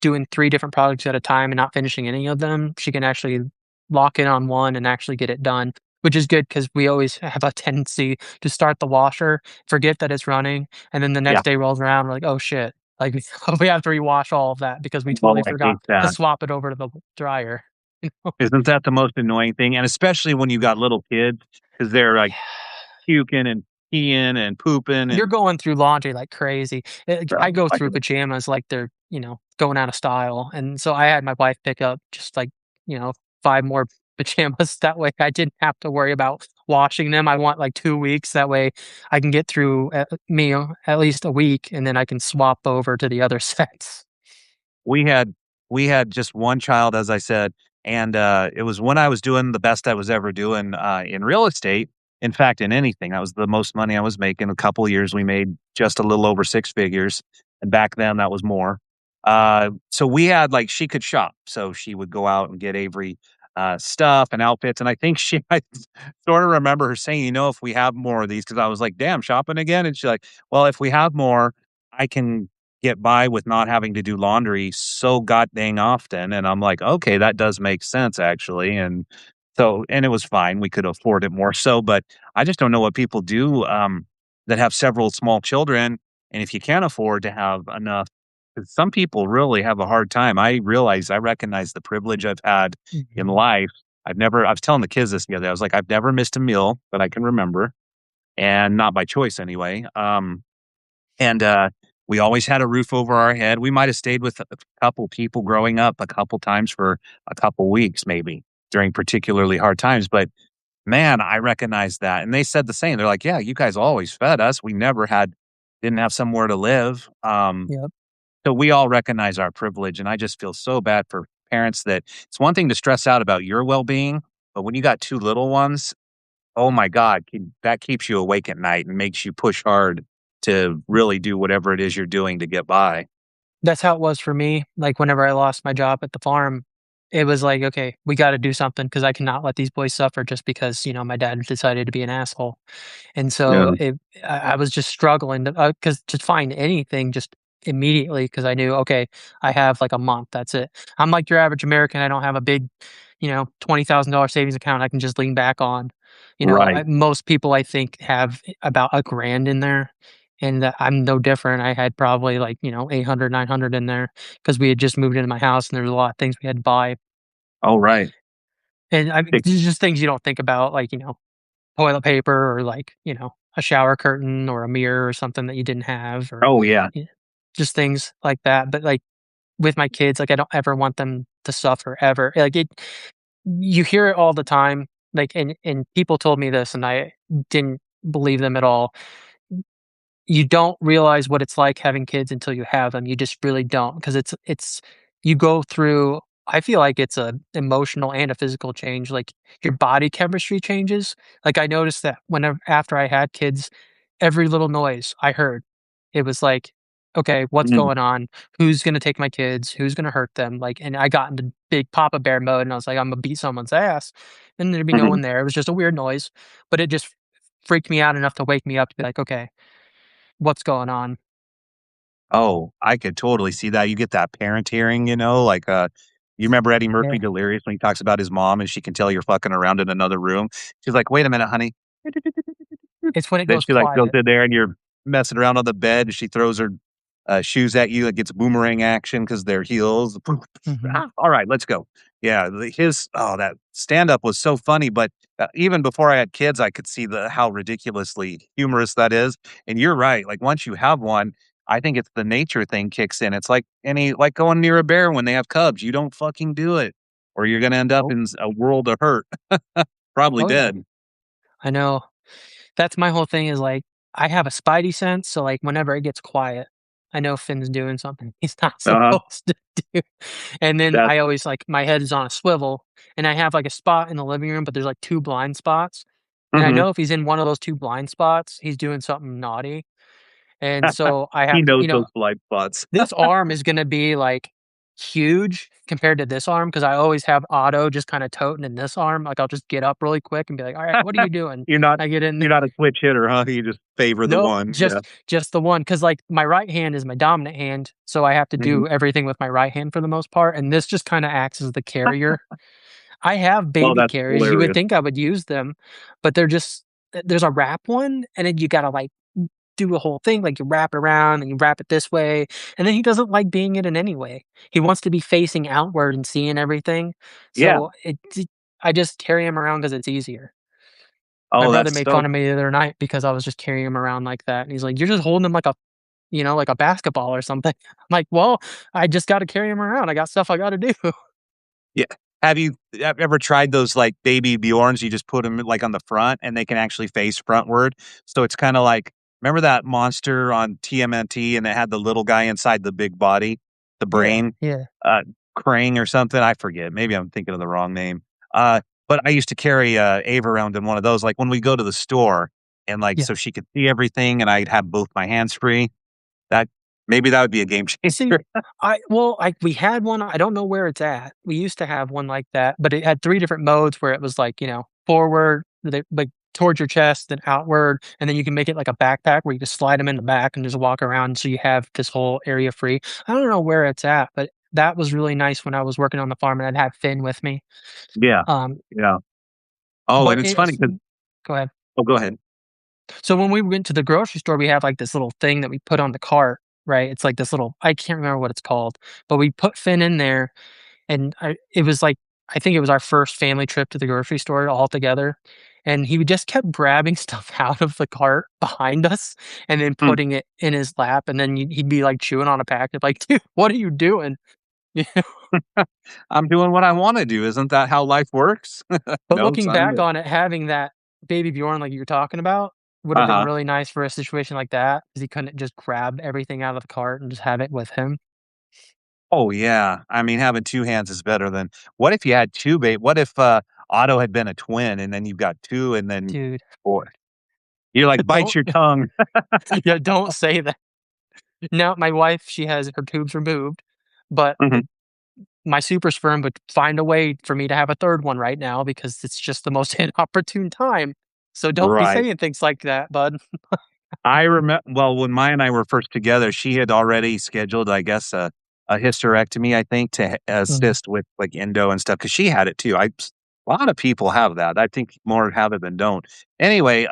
doing 3 different projects at a time and not finishing any of them, she can actually lock in on one and actually get it done, which is good because we always have a tendency to start the washer, forget that it's running, and then the Yeah. next day rolls around, we're like, "Oh, shit." Like, we have to rewash all of that because we Oh, totally I forgot hate to that. swap it over to the dryer, you know? Isn't that the most annoying thing? And especially when you got little kids because 'cause they're, like, puking and peeing and pooping You're and going through laundry like crazy. I go I through can pajamas like they're, going out of style, and so I had my wife pick up just, like, you know, 5 more pajamas, that way I didn't have to worry about washing them. I want, like, 2 weeks, that way I can get through at least a week, and then I can swap over to the other sets. We had we had just 1 child, as I said, and, it was when I was doing the best I was ever doing, in real estate. In fact, in anything, that was the most money I was making. A couple years, we made just a little over 6 figures, and back then, that was more. So we had like, she could shop, so she would go out and get Avery, stuff and outfits, and I think I sort of remember her saying, "If we have more of these," because I was like, "Damn, shopping again?" And she's like, "Well, if we have more, I can get by with not having to do laundry so god dang often," and I'm like, "Okay, that does make sense actually," and it was fine, we could afford it more so, but I just don't know what people do, that have several small children, and if you can't afford to have enough 'cause some people really have a hard time. I recognize the privilege I've had in Mhm. life. I was telling the kids this the other day, I was like, "I've never missed a meal that I can remember, and not by choice anyway," and, we always had a roof over our head. We might have stayed with a couple people growing up a couple times for a couple weeks maybe during particularly hard times, but man, I recognize that, and they said the same. They're like, "Yeah, you guys always fed us. We never didn't have somewhere to live." Yep. So we all recognize our privilege, and I just feel so bad for parents that it's one thing to stress out about your well-being, but when you got 2 little ones, oh my god, that keeps you awake at night and makes you push hard to really do whatever it is you're doing to get by. That's how it was for me, like, whenever I lost my job at the farm, it was like, "Okay, we gotta do something because I cannot let these boys suffer just because, my dad decided to be an asshole." And Yeah, so I was just struggling because to find anything just immediately because I knew, okay, I have like a month. That's it. I'm like your average American. I don't have a big, $20,000 savings account I can just lean back on. right. Most people I think have about a grand in there. And I'm no different. I had probably like 800, 900 in there because we had just moved into my house and there was a lot of things we had to buy. Oh, right. And I mean, Big these are just things you don't think about, like, toilet paper or like, a shower curtain or a mirror or something that you didn't have or oh, yeah. yeah, just things like that. But like with my kids, like I don't ever want them to suffer ever. Like you hear it all the time. Like and people told me this and I didn't believe them at all. You don't realize what it's like having kids until you have them. You just really don't because it's you go through I feel like it's a emotional and a physical change. Like your body chemistry changes. Like I noticed that whenever after I had kids, every little noise I heard, it was like, okay, what's Mhm, going on? Who's gonna take my kids? Who's gonna hurt them? Like, and I got into big Papa Bear mode, and I was like, I'm gonna beat someone's ass, and there'd be no mhm. one there. It was just a weird noise, but it just freaked me out enough to wake me up to be like, okay, what's going on? Oh, I could totally see that. You get that parent hearing, like, you remember Eddie Murphy Yeah, Delirious when he talks about his mom and she can tell you're fucking around in another room? She's like, "Wait a minute, honey." it's when it Then goes she, like, goes quiet. in there and you're messing around on the bed and she throws her, shoes at you. It gets boomerang action because 'cause they're heels. Mhm. Ah, alright, let's go. Yeah, that stand-up was so funny, but, even before I had kids, I could see how ridiculously humorous that is, and you're right, like, once you have one, I think it's the nature thing kicks in. It's like going near a bear when they have cubs. You don't fucking do it, or you're gonna end up Nope. in a world of hurt, probably Oh yeah, dead. I know. That's my whole thing is like I have a spidey sense, so like whenever it gets quiet, I know Finn's doing something he's not Uh-huh. supposed to do. And then That's I always like my head is on a swivel and I have like a spot in the living room, but there's like two blind spots. And I mhm. know if he's in one of those two blind spots, he's doing something naughty. And so I He have to, knows those blind spots. this arm is gonna be, like, huge compared to this arm because I always have Otto just kinda toting in this arm, like, I'll just get up really quick and be like, "Alright, what are you doing?" You're not I get in you're there. not a switch hitter, huh? You just favor the Nope, one, yeah. just the one because like, my right hand is my dominant hand, so I have to Mhm. do everything with my right hand for the most part, and this just kinda acts as the carrier. I have Oh, baby that's carriers, you would hilarious. think I would use them, but they're just there's a wrap one, and then you gotta, like, do a whole thing, like, you wrap it around and you wrap it this way, and then he doesn't like being in it anyway. He wants to be facing outward and seeing everything, Yeah. so I just carry him around because it's easier. My Oh, brother that's made so fun of me the other night because I was just carrying him around like that, and he's like, "You're just holding him like a like a basketball or something." I'm like, "Well, I just gotta carry him around, I got stuff I gotta do." yeah. Have you ever tried those, like, baby Bjorns? You just put them like, on the front, and they can actually face frontward, so it's kinda like remember that monster on TMNT, and it had the little guy inside the big body, the Yeah, brain? yeah, Uh, Krang or something? I forget, maybe I'm thinking of the wrong name. But I used to carry, Ava around in one of those, like, when we go to the store, and, like, yeah. so she could see everything, and I'd have both my hands free. That maybe that would be a game See, changer. we had one, I don't know where it's at. We used to have one like that, but it had 3 different modes where it was like, forward, like towards your chest, then outward, and then you can make it like a backpack where you just slide them in the back and just walk around so you have this whole area free. I don't know where it's at, but that was really nice when I was working on the farm and I'd have Finn with me. Yeah, Um, yeah. Oh, and but it's funny it's because Go ahead. oh, go ahead. So when we went to the grocery store, we have like this little thing that we put on the cart, right? It's like this little I can't remember what it's called, but we put Finn in there and it was like I think it was our first family trip to the grocery store all together, and he would just kept grabbing stuff out of the cart behind us and then Hmm. putting it in his lap, and then he'd be, like, chewing on a packet like, "Dude, what are you doing?" You know? I'm doing what I wanna do, isn't that how life works? But No, looking son, back but on it, having that baby Bjorn like you were talking about would have been uh-huh. really nice for a situation like that because he couldn't just grab everything out of the cart and just have it with him. Oh, yeah. I mean, having 2 hands is better than what if you had 2 what if, Otto had been a twin and then you've got 2 and then Dude, boy, you're like, "Bite don't your tongue." yeah, don't say that. Now, my wife, she has her tubes removed, but Mhm. my super sperm would find a way for me to have a 3rd one right now because it's just the most inopportune time. So don't be Right. saying things like that, bud. I remember well, when Maya and I were first together, she had already scheduled, I guess, a hysterectomy, I think, to Mhm. assist with, like, endo and stuff because she had it too. A lot of people have that. I think more have it than don't. Anyway,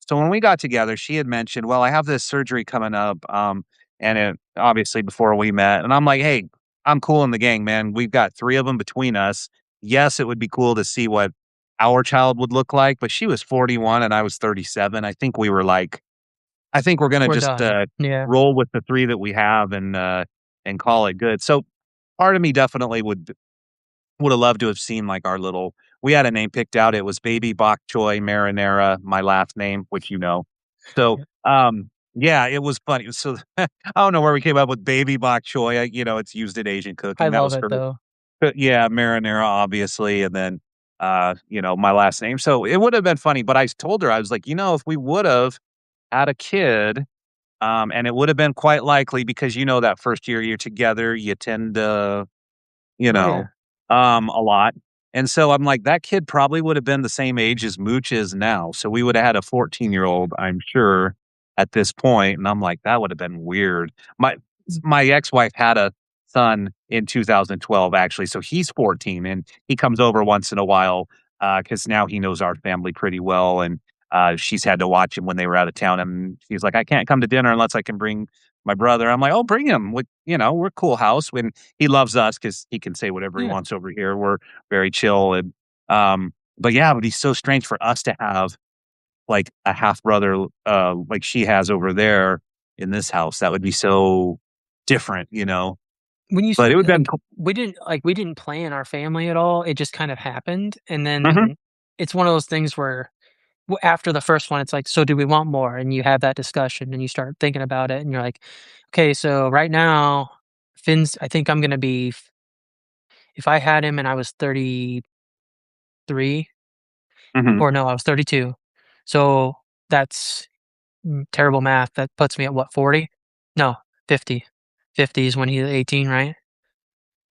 so when we got together, she had mentioned, "Well, I have this surgery coming up," and it obviously before we met, and I'm like, "Hey, I'm cool in the gang, man. We've got 3 of them between us. yes, it would be cool to see what our child would look like, but she was 41 and I was 37. I think we were like, I think we're gonna We're just, done. Yeah, roll with the 3 that we have and call it good. So, part of me definitely would have loved to have seen, like, our little we had a name picked out, it was Baby Bok Choy Marinara, my last name, which you know. So, yeah. yeah, it was funny. So, I don't know where we came up with Baby Bok Choy, it's used in Asian I cooking, that love was it her though. but, yeah, marinara, obviously, and then, my last name. So, it would have been funny, but I told her, I was like, if we would've had a kid, and it would have been quite likely because, that first year you're together, you tend to you Oh yeah, know, a lot. And so I'm like, that kid probably would have been the same age as Mooch is now. So we would have had a 14-year-old, I'm sure, at this point. And I'm like, that would have been weird. My ex-wife had a son in 2012, actually. So he's 14 and he comes over once in a while because now he knows our family pretty well. And she's had to watch him when they were out of town. And she's like, I can't come to dinner unless I can bring my brother. I'm like, oh, bring him. We're a cool house. When he loves us because he can say whatever he yeah. wants over here. We're very chill and but yeah, but he's so strange for us to have like a half brother like she has over there in this house. That would be so different. When you But it would have been like, we didn't plan our family at all. It just kind of happened, and Mhm, then it's one of those things where after the first one, it's like, so do we want more? And you have that discussion, and you start thinking about it, and you're like, okay, so right now, Finn's. I think I'm gonna be if I had him and I was 33, mhm. or no, I was 32. So that's terrible math. That puts me at what, 40? No, 50. 50 is when he's 18, right?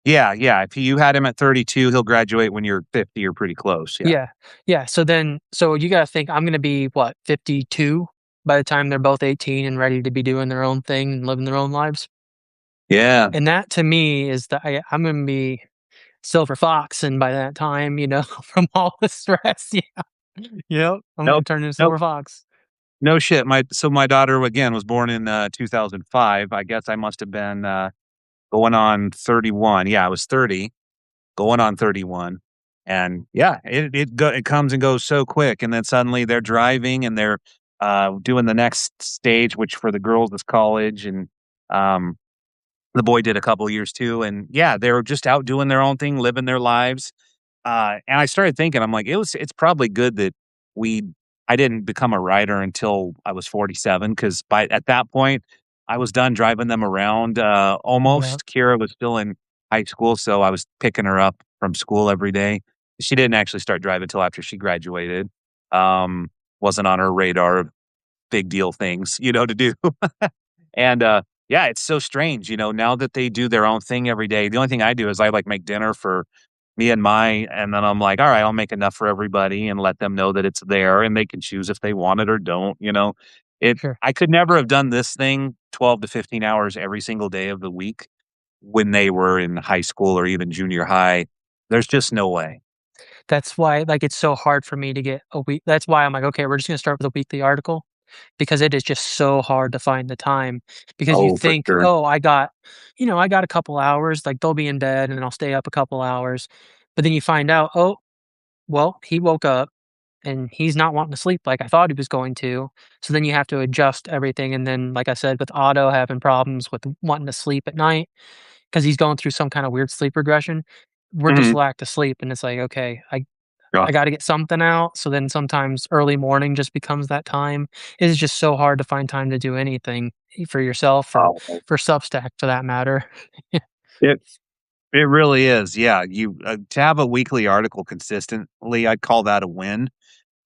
Yeah, yeah. If you had him at 32, he'll graduate when you're 50 or pretty close. Yeah. Yeah. Yeah. So you got to think I'm going to be what, 52 by the time they're both 18 and ready to be doing their own thing and living their own lives. Yeah. And that to me is I'm going to be silver fox. And by that time, from all the stress, yeah, I'm going Nope. to turn into Nope. silver fox. No shit. My daughter again was born in 2005. I guess I must have been going on 31. Yeah, I was 30, going on 31. And yeah, it comes and goes so quick. And then suddenly they're driving and they're doing the next stage, which for the girls is college. And um, the boy did a couple years too. And yeah, they were just out doing their own thing, living their lives. And I started thinking, I'm like, it's probably good that we I didn't become a writer until I was 47 because by at that point I was done driving them around Yeah, almost. Kira was still in high school, so I was picking her up from school every day. She didn't actually start driving until after she graduated. Wasn't on her radar of big deal things, to do. And, yeah, it's so strange, now that they do their own thing every day. The only thing I do is I, like, make dinner for me and then I'm like, "Alright, I'll make enough for everybody and let them know that it's there, and they can choose if they want it or don't?" sure. I could never have done this thing 12 to 15 hours every single day of the week when they were in high school or even junior high. There's just no way. That's why, like, it's so hard for me to get a week. That's why I'm like, okay, we're just going to start with a weekly article because it is just so hard to find the time because you Oh, for think, sure. oh, I got a couple hours, like they'll be in bed and then I'll stay up a couple hours. But then you find out, oh, well, he woke up and he's not wanting to sleep like I thought he was going to. So then you have to adjust everything. And then, like I said, with Otto having problems with wanting to sleep at night because he's going through some kind of weird sleep regression, we're just Mhm. lack to sleep. And it's like, okay, I Yeah. gotta get something out, so then sometimes early morning just becomes that time. It is just so hard to find time to do anything for yourself or Oh, for Substack for that matter. it it really is, yeah, to have a weekly article consistently, I'd call that a win.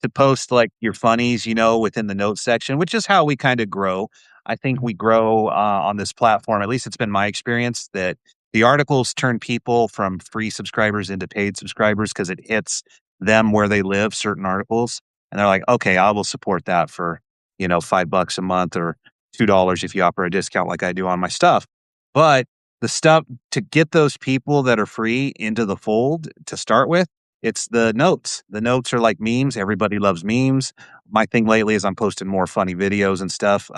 To post, like, your funnies, within the notes section, which is how we kinda grow. I think Mhm, we grow, on this platform, at least it's been my experience, that the articles turn people from free subscribers into paid subscribers because it hits them where they live, certain articles, and they're like, "Okay, I will support that for, $5 a month or $2 if you offer a discount like I do on my stuff." But the stuff to get those people that are free into the fold to start with, it's the notes. The notes are like memes. Everybody loves memes. My thing lately is I'm posting more funny videos and stuff,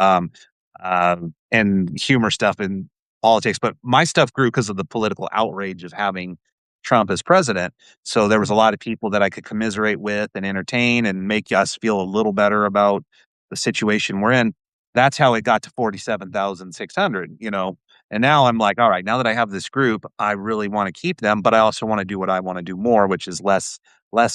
and humor stuff and politics. But my stuff grew because of the political outrage of having Trump as president. So there was a Mhm. lot of people that I could commiserate with and entertain and make us feel a little better about the situation we're in. That's how it got to 47,600, you know. And now I'm like, all right, now that I have this group, I really want to keep them, but I also want to do what I want to do more, which is less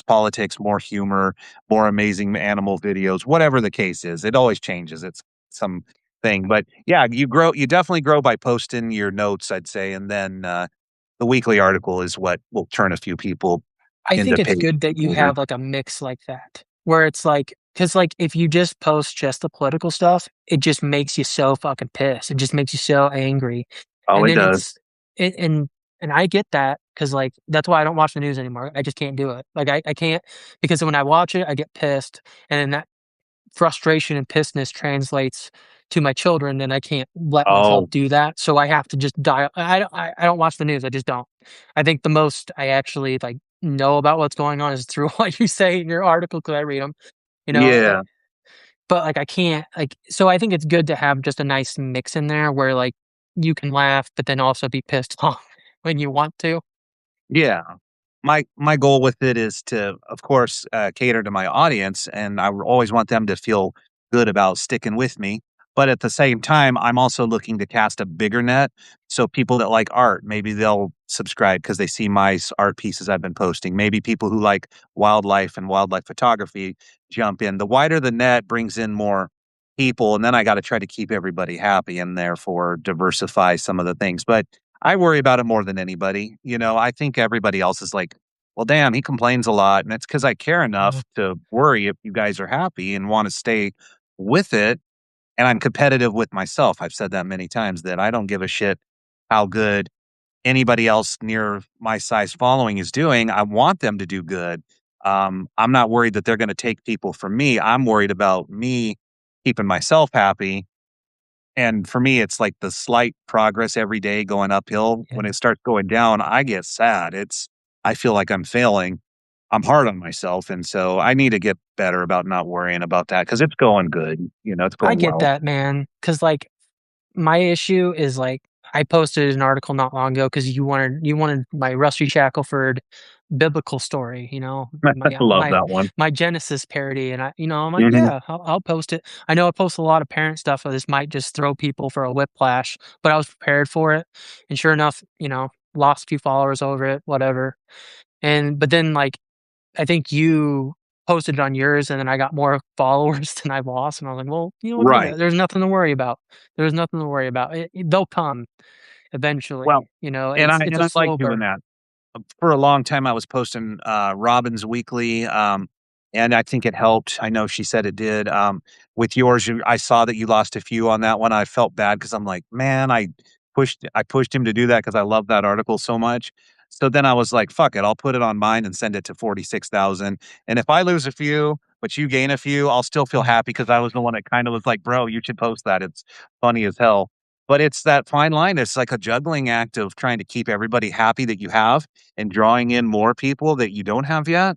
politics, more humor, more amazing animal videos, whatever the case is. It always changes. It's some thing. But yeah, you definitely grow by posting your notes, I'd say. And then the weekly article is what will turn a few people I think into it's paid good that you supporters. have, like, a mix like that, where it's like, because like, if you just post just the political stuff, it just makes you so fucking pissed, it just makes you so angry, Oh, and it then does. it's it and I get that because like, that's why I don't watch the news anymore, I just can't do it, like, I can't because when I watch it, I get pissed, and then that frustration and pissedness translates to my children, and I can't let myself Oh, do that, so I have to just dial I don't watch the news, I just don't. I think the most I actually, like, know about what's going on is through what you say in your article because I read them, you know, yeah. but, like, I can't, like so I think it's good to have just a nice mix in there where, like, you can laugh, but then also be pissed off when you want to. Yeah. My goal with it is to, of course, cater to my audience, and I will always want them to feel good about sticking with me. But at the same time, I'm also looking to cast a bigger net. So people that like art, maybe they'll subscribe because they see my art pieces I've been posting. Maybe people who like wildlife and wildlife photography jump in. The wider the net brings in more people, and then I got to try to keep everybody happy and therefore diversify some of the things. But I worry about it more than anybody. You know, I think everybody else is like, well, damn, he complains a lot. And it's because I care Mhm, enough to worry if you guys are happy and want to stay with it. And I'm competitive with myself. I've said that many times that I don't give a shit how good anybody else near my size following is doing. I want them to do good. I'm not worried that they're going to take people from me. I'm worried about me keeping myself happy, and for me, it's like the slight progress every day going uphill. When yeah. it starts going down, I get sad. I feel like I'm failing. I'm hard on myself. And so I need to get better about not worrying about that because it's going good. You know, it's I going get well. that, man. Cause like my issue is, like, I posted an article not long ago because you wanted my Rusty Shackleford biblical story, I my, love my that one. my Genesis parody, and I'm like, Mhm. "Yeah, I'll post it." I know I post a lot of parent stuff, so this might just throw people for a whiplash, but I was prepared for it, and sure enough, lost a few followers over it, whatever, but then, like, I think you posted it on yours, and then I got more followers than I lost, and I was like, "Well, you know what? Right. There's nothing to worry about. There's nothing to worry about. They'll come Well, eventually, and it's a I like slow doing burn." that. For a long time, I was posting, Robin's Weekly, and I think it helped. I know she said it did. With yours, I saw that you lost a few on that one. I felt bad because I'm like, man, I pushed him to do that because I love that article so much. So then I was like, fuck it, I'll put it on mine and send it to 46,000. And if I lose a few, but you gain a few, I'll still feel Mhm, happy because I was the one that kind of was like, bro, you should post that. It's funny as hell. But it's that fine line. It's like a juggling act of trying to keep everybody happy that you have and drawing in more people that you don't have yet.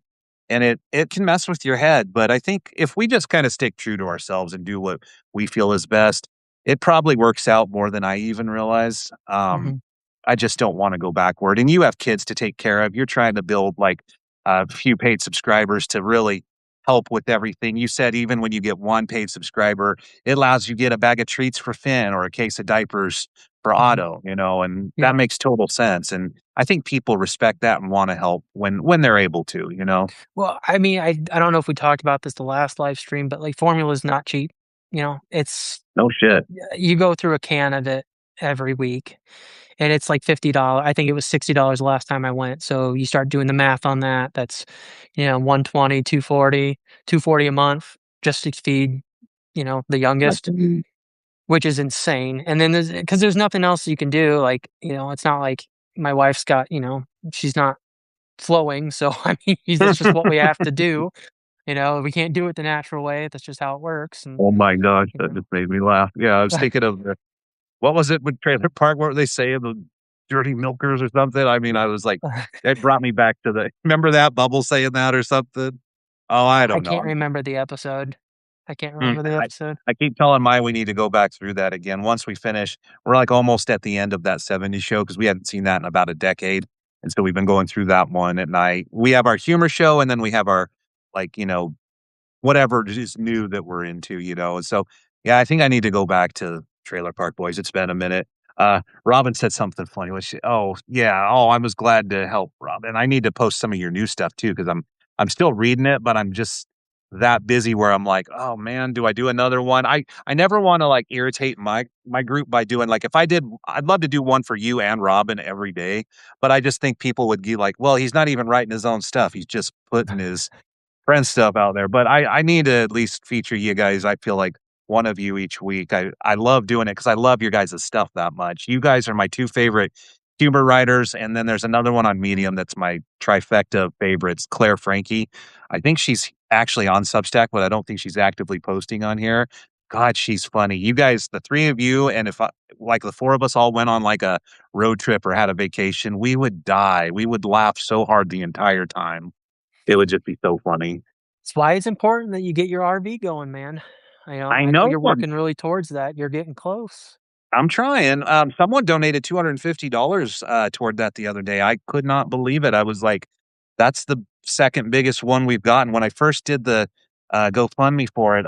And it can mess with your head. But I think if we just kind of stick true to ourselves and do what we feel is best, it probably works out more than I even realize. mhm, I just don't want to go backward. And you have kids to take care of. You're trying to build like a few paid subscribers to really help with everything. You said even when you get one paid subscriber, it allows you get a bag of treats for Finn or a case of diapers for mhm, Otto, you know, and that yeah. makes total sense. And I think people respect that and want to help when they're able to, you know? Well, I mean, I don't know if we talked about this the last live stream, but, like, formula is not cheap, it's No shit. you go through a can of it every week, and it's like $50. I think it was $60 the last time I went, so you start doing the math on that, that's, 120, 240 a month just to feed, the youngest, Absolutely. which is insane, and then there's nothing else you can do, like, it's not like my wife's got, she's not flowing, so, I mean, that's just what we have to do, we can't do it the natural way, that's just how it works, and, Oh my gosh, you that know. just made me laugh. Yeah, I was thinking of what was it with Trailer Park? What were they saying? The dirty milkers or something? I mean, I was like, it brought me back to the remember that Bubble saying that or something? Oh, I I don't know. can't remember the episode. I can't Mm, remember the I episode. I keep telling Mai we need to go back through that again once we finish. We're, like, almost at the end of that '70s show because we hadn't seen that in about a decade. And so we've been going through that one at night. We have our humor show, and then we have our, like, whatever is new that we're into, and so, yeah, I think I need to go back to Trailer Park Boys. It's been a minute. Robin said something funny, which oh, yeah, oh, I was glad to help, Robin. I need to post some of your new stuff too, because I'm still reading it, but I'm just that busy where I'm like, "Oh, man, do I do another one?" I never wanna, like, irritate my group by doing like, if I did I'd love to do one for you and Robin every day, but I just think people would be like, "Well, he's not even writing his own stuff. He's just putting his friend stuff out there," but I need to at least feature you guys. I feel like one of you each week. I love doing it because I love your guys' stuff that much. You guys are my 2 favorite humor writers, and then there's another one on Medium that's my trifecta of favorites, Claire Frankie. I think she's actually on Substack, but I don't think she's actively posting on here. God, she's funny. You guys, the 3 of you, and if I like, the 4 of us all went on, like, a road trip or had a vacation, we would die. We would laugh so hard the entire time. It would just be so funny. That's why it's important that you get your RV going, man. I I know know you're working really towards that. You're getting close. I'm trying. Someone donated $250, toward that the other day. I could not believe it. I was like, "That's the second biggest one we've gotten." When I first did the, GoFundMe for it,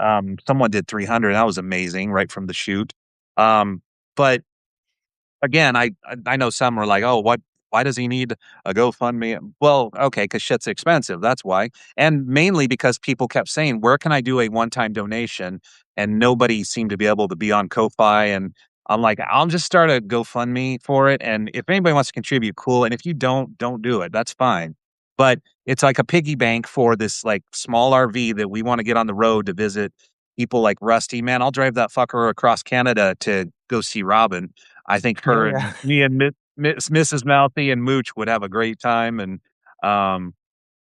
someone did 300. That was amazing right from the chute. But again, I know some are like, "Oh, why does he need a GoFundMe?" Well, okay, because shit's expensive, that's why, and mainly because people kept saying, "Where can I do a one-time donation?" And nobody seemed to be able to be on Ko-Fi, and I'm like, "I'll just start a GoFundMe for it, and if anybody wants to contribute, cool, and if you don't do it, that's fine." But it's like a piggy bank for this, like, small RV that we wanna get on the road to visit people like Rusty. Man, I'll drive that fucker across Canada to go see Robin. I think Oh her yeah. and me and Mrs. Mouthy and Mooch would have a great time, and, um,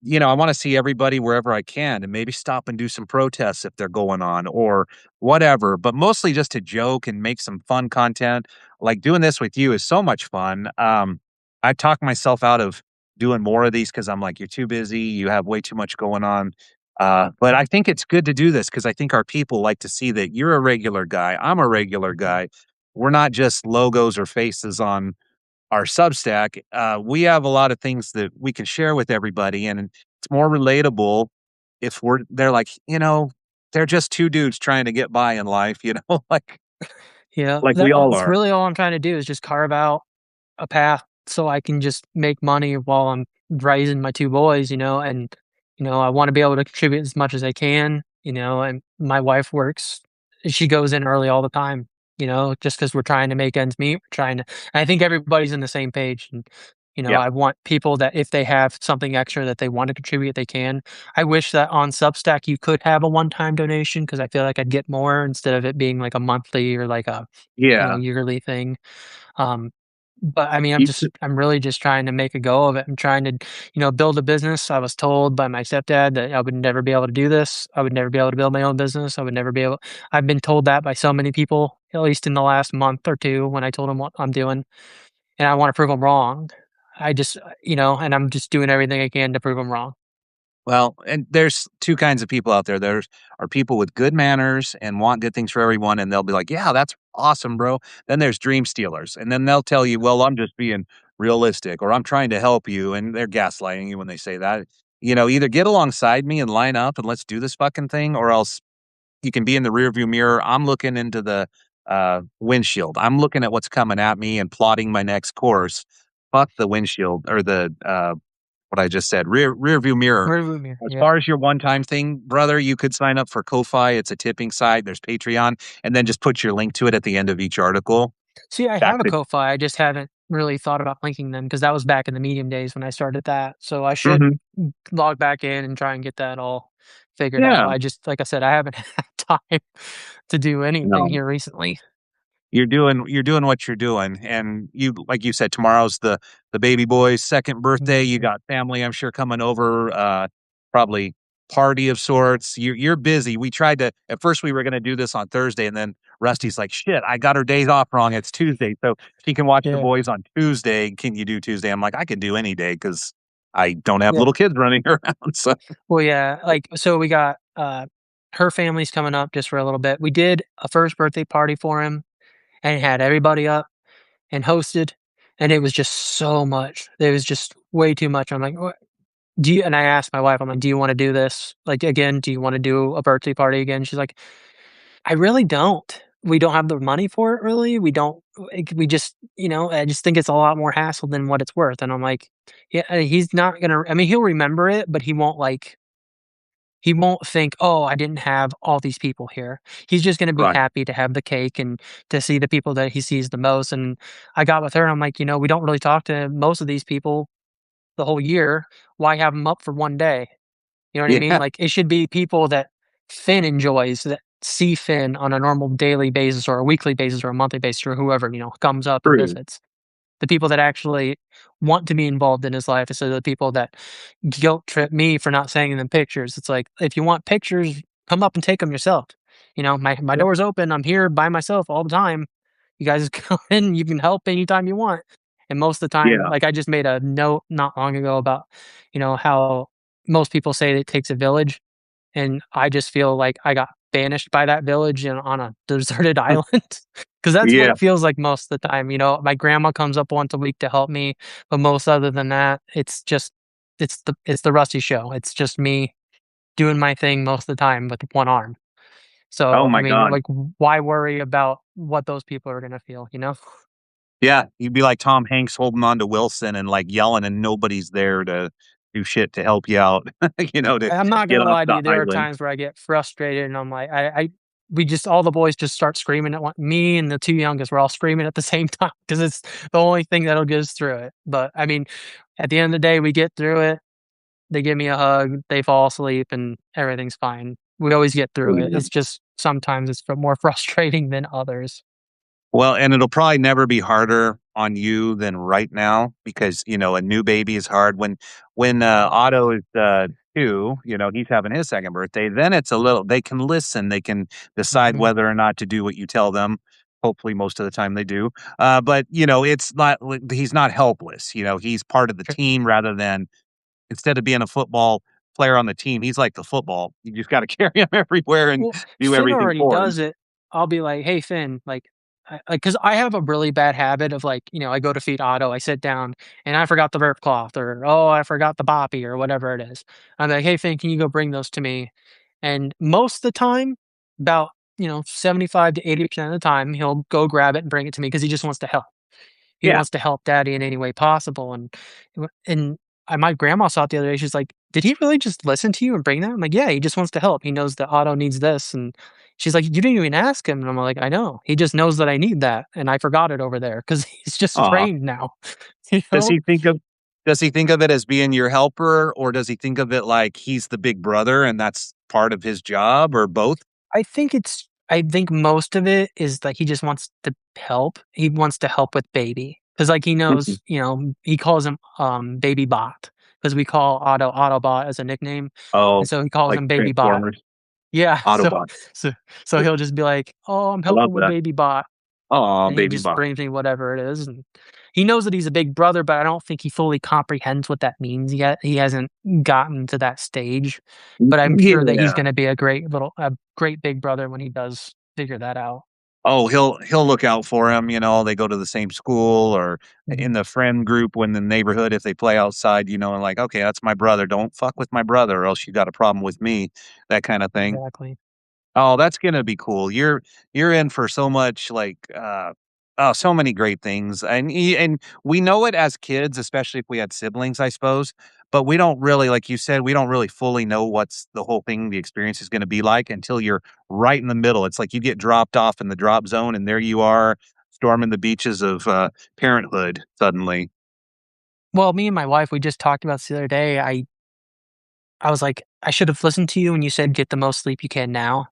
I wanna see everybody wherever I can and maybe stop and do some protests if they're going on or whatever, but mostly just to joke and make some fun content. Like, doing this with you is so much fun. I talked myself out of doing more of these because 'cause I'm like, "You're too busy, you have way too much going on." But I think it's good to do this because I think our people like to see that you're a regular guy, I'm a regular Mhm. guy. We're not just logos or faces on our Substack. We have a lot of things that we can share with everybody, and it's more relatable if they're like, they're just 2 dudes trying to get by in life, Yeah, like we all that's are. really all I'm trying to do is just carve out a path so I can just make money while I'm raising my 2 boys, and, I wanna be able to contribute as much as I can, and my wife works she goes in early all the time, just because 'cause we're trying to make ends meet, we're trying to I think everybody's on the same page, and, Yep. I want people that if they have something extra that they want to contribute, they can. I wish that on Substack you could have a one-time donation because I feel like I'd get more instead of it being like a monthly or like a, Yeah. yearly thing. Um, but I mean, You I'm really just trying to make a go of it. I'm trying to, build a business. I was told by my stepdad that I would never be able to do this. I would never be able to build my own business. I would never be able I've been told that by so many people, at least in the last month or 2 when I told them what I'm doing, and I wanna prove them wrong. I just, and I'm just doing everything I can to prove them wrong. Well, and there's 2 kinds of people out there. There are people with good manners and want good things for everyone, and they'll be like, "Yeah, that's awesome, bro." Then there's dream stealers, and then they'll tell you, "Well, I'm just being realistic," or "I'm trying to help you," and they're gaslighting you when they say that. Either get alongside me and line up and let's do this fucking thing, or else you can be in the rearview mirror. I'm looking into the, windshield. I'm looking at what's coming at me and plotting my next course. Fuck the windshield or the, what I just said, rearview mirror. Rearview mirror, As yeah. far as your one-time thing, brother, you could sign up for Ko-Fi, it's a tipping site, there's Patreon, and then just put your link to it at the end of each article. See, I That's have a it. Ko-Fi, I just haven't really thought about linking them because that was back in the Medium days when I started that, so I should Mhm. log back in and try and get that all figured out. Yeah. I just like I said, I haven't had time to do anything No. here recently. You're doing what you're doing, and you like you said, tomorrow's the baby boy's 2nd birthday, you Mhm. got family, I'm sure, coming over, probably party of sorts. You're busy. We tried to at first, we were gonna do this on Thursday, and then Rusty's like, "Shit, I got her days off wrong, it's Tuesday, so she can watch the Yeah, boys on Tuesday. Can you do Tuesday?" I'm like, "I can do any day because I don't have yeah. little kids running around," so Well, yeah, like, so we got, her family's coming up just for a little bit. We did a first birthday party for him and had everybody up and hosted, and it was just so much. It was just way too much. I'm like, "What do you," and I asked my wife, I'm like, "Do you wanna do this, like, again? Do you wanna do a birthday party again?" She's like, "I really don't. We don't have the money for it, really. We don't like, we just, I just think it's a lot more hassle than what it's worth." And I'm like, "Yeah, he's not gonna, I mean, he'll remember it, but he won't think, 'Oh, I didn't have all these people here.' He's just gonna be Right. happy to have the cake and to see the people that he sees the most." And I got with her, and I'm like, "We don't really talk to most of these people the whole year. Why have them up for one day?" You know what I mean? Yeah. Like, it should be people that Finn enjoys, that see Finn on a normal daily basis or a weekly basis or a monthly basis or whoever, comes up and True. visits. The people that actually want to be involved in his life instead of the people that guilt trip me for not sending them pictures. It's like, if you want pictures, come up and take them yourself. My Yep. door's open. I'm here by myself all the time. You guys come in. You can help anytime you want. And most of the time, Yeah. like, I just made a note not long ago about, how most people say it takes a village, and I just feel like I got banished by that village and on a deserted island, because that's what Yeah. it feels like most of the time. My grandma comes up once a week to help me, but most other than that, it's the Rusty show. It's just me doing my thing most of the time with one arm. Oh So, I my mean, god. like, why worry about what those people are gonna feel, you know? Yeah, you'd be like Tom Hanks holding on to Wilson and, like, yelling, and nobody's there to do shit to help you out, to I'm not get gonna off lie to the you, there are island. times where I get frustrated and I'm like, I we just all the boys just start screaming at me and the 2 youngest, we're all screaming at the same time because it's the only thing that'll get us through it. But, I mean, at the end of the day, we get through it, they give me a hug, they fall asleep, and everything's fine. We always get through it. Yeah. It's just sometimes it's more frustrating than others. Well, and it'll probably never be harder on you than right now because, a new baby is hard. When Otto is, 2, he's having his 2nd birthday, then it's a little they can listen, they can decide Mhm. whether or not to do what you tell them. Hopefully, most of the time they do. But, it's not like he's not helpless, he's part of the Sure. team rather than instead of being a football player on the team, he's like the football. You just gotta carry him everywhere and Well, do Finn everything already for him. does it. I'll be like, "Hey, Finn," like, because I have a really bad habit of, like, I go to feed Otto, I sit down, and I forgot the burp cloth, or, "Oh, I forgot the boppy," or whatever it is. I'm like, "Hey, Finn, can you go bring those to me?" And most of the time, about, 75 to 80% of the time, he'll go grab it and bring it to me because he just wants to help. He Yeah. wants to help daddy in any way possible, and my grandma saw it the other day, she's like, "Did he really just listen to you and bring that?" I'm like, "Yeah, he just wants to help. He knows that Otto needs this," and she's like, "You didn't even ask him," and I'm like, "I know. He just knows that I need that, and I forgot it over there because he's just Aw. trained now." You Does know? he think of does he think of it as being your helper, or does he think of it like he's the big brother and that's part of his job, or both? I think most of it is like he just wants to help. He wants to help with baby because, like, he Mhm. knows, he calls him, Baby Bot, because we call Otto Autobot as a nickname, and Oh, so he calls like him Baby Bot. Transformers, Yeah, Autobots. so so he'll just be like, "Oh, I'm I love helping with that. Baby Bot," Aw, and he baby just bot. brings me whatever it is, and he knows that he's a big brother, but I don't think he fully comprehends what that means yet. He hasn't gotten to that stage, but I'm sure that he's Yeah. gonna be a great big brother when he does figure that out. Oh, he'll look out for him, they go to the same school or in Mhm. the friend group when the neighborhood, if they play outside, and like, "Okay, that's my brother. Don't fuck with my brother or else you got a problem with me," that kinda thing. Exactly. Oh, that's gonna be cool. You're in for so much like oh, so many great things. And we know it as kids, especially if we had siblings, I suppose. But we don't really, like you said, we don't really fully know what's the whole thing, the experience is gonna be like until you're right in the middle. It's like you get dropped off in the drop zone and there you are storming the beaches of Parenthood suddenly. Well, me and my wife, we just talked about this the other day. I was like, "I should have listened to you when you said get the most sleep you can now,"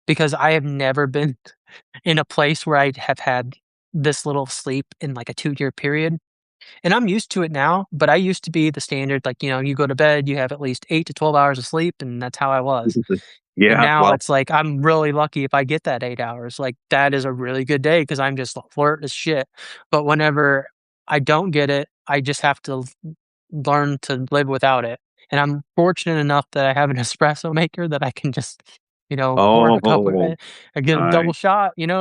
because I have never been in a place where I have had this little sleep in, like, a 2-year period. And I'm used to it now, but I used to be the standard, like, you go to bed, you have at least 8 to 12 hours of sleep, and that's how I was. And Yeah, now well, it's like, I'm really lucky if I get that 8 hours, like, that is a really good day because 'cause I'm just alert as shit. But whenever I don't get it, I just have to learn to live without it. And I'm fortunate enough that I have an espresso maker that I can just, pour a cup of oh, I get a double nice. shot, and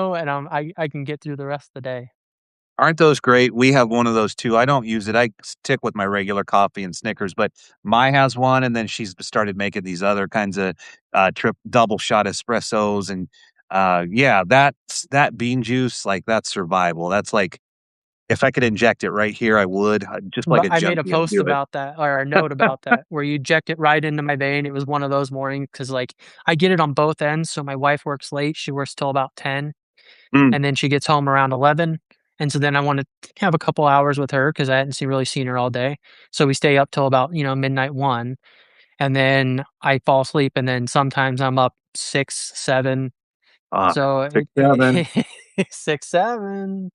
I can get through the rest of the day. Aren't those great? We have one of those too. I don't use it. I stick with my regular coffee and Snickers, but Mai has one, and then she's started making these other kinds of trip double shot espressos, and yeah, that bean juice, like that's survival. That's like if I could inject it right here, I would. Just like But a I made a junkie, I'd post do it. about that or a note about that where you inject it right into my vein. It was one of those mornings because, like, I get it on both ends. So my wife works late. She works till about 10, Mm. and then she gets home around 11. And so then I want to have a couple hours with her because I hadn't really seen her all day. So we stay up till about, midnight 1. And then I fall asleep. And then sometimes I'm up 6, 7. So 6, 7. 6, 7.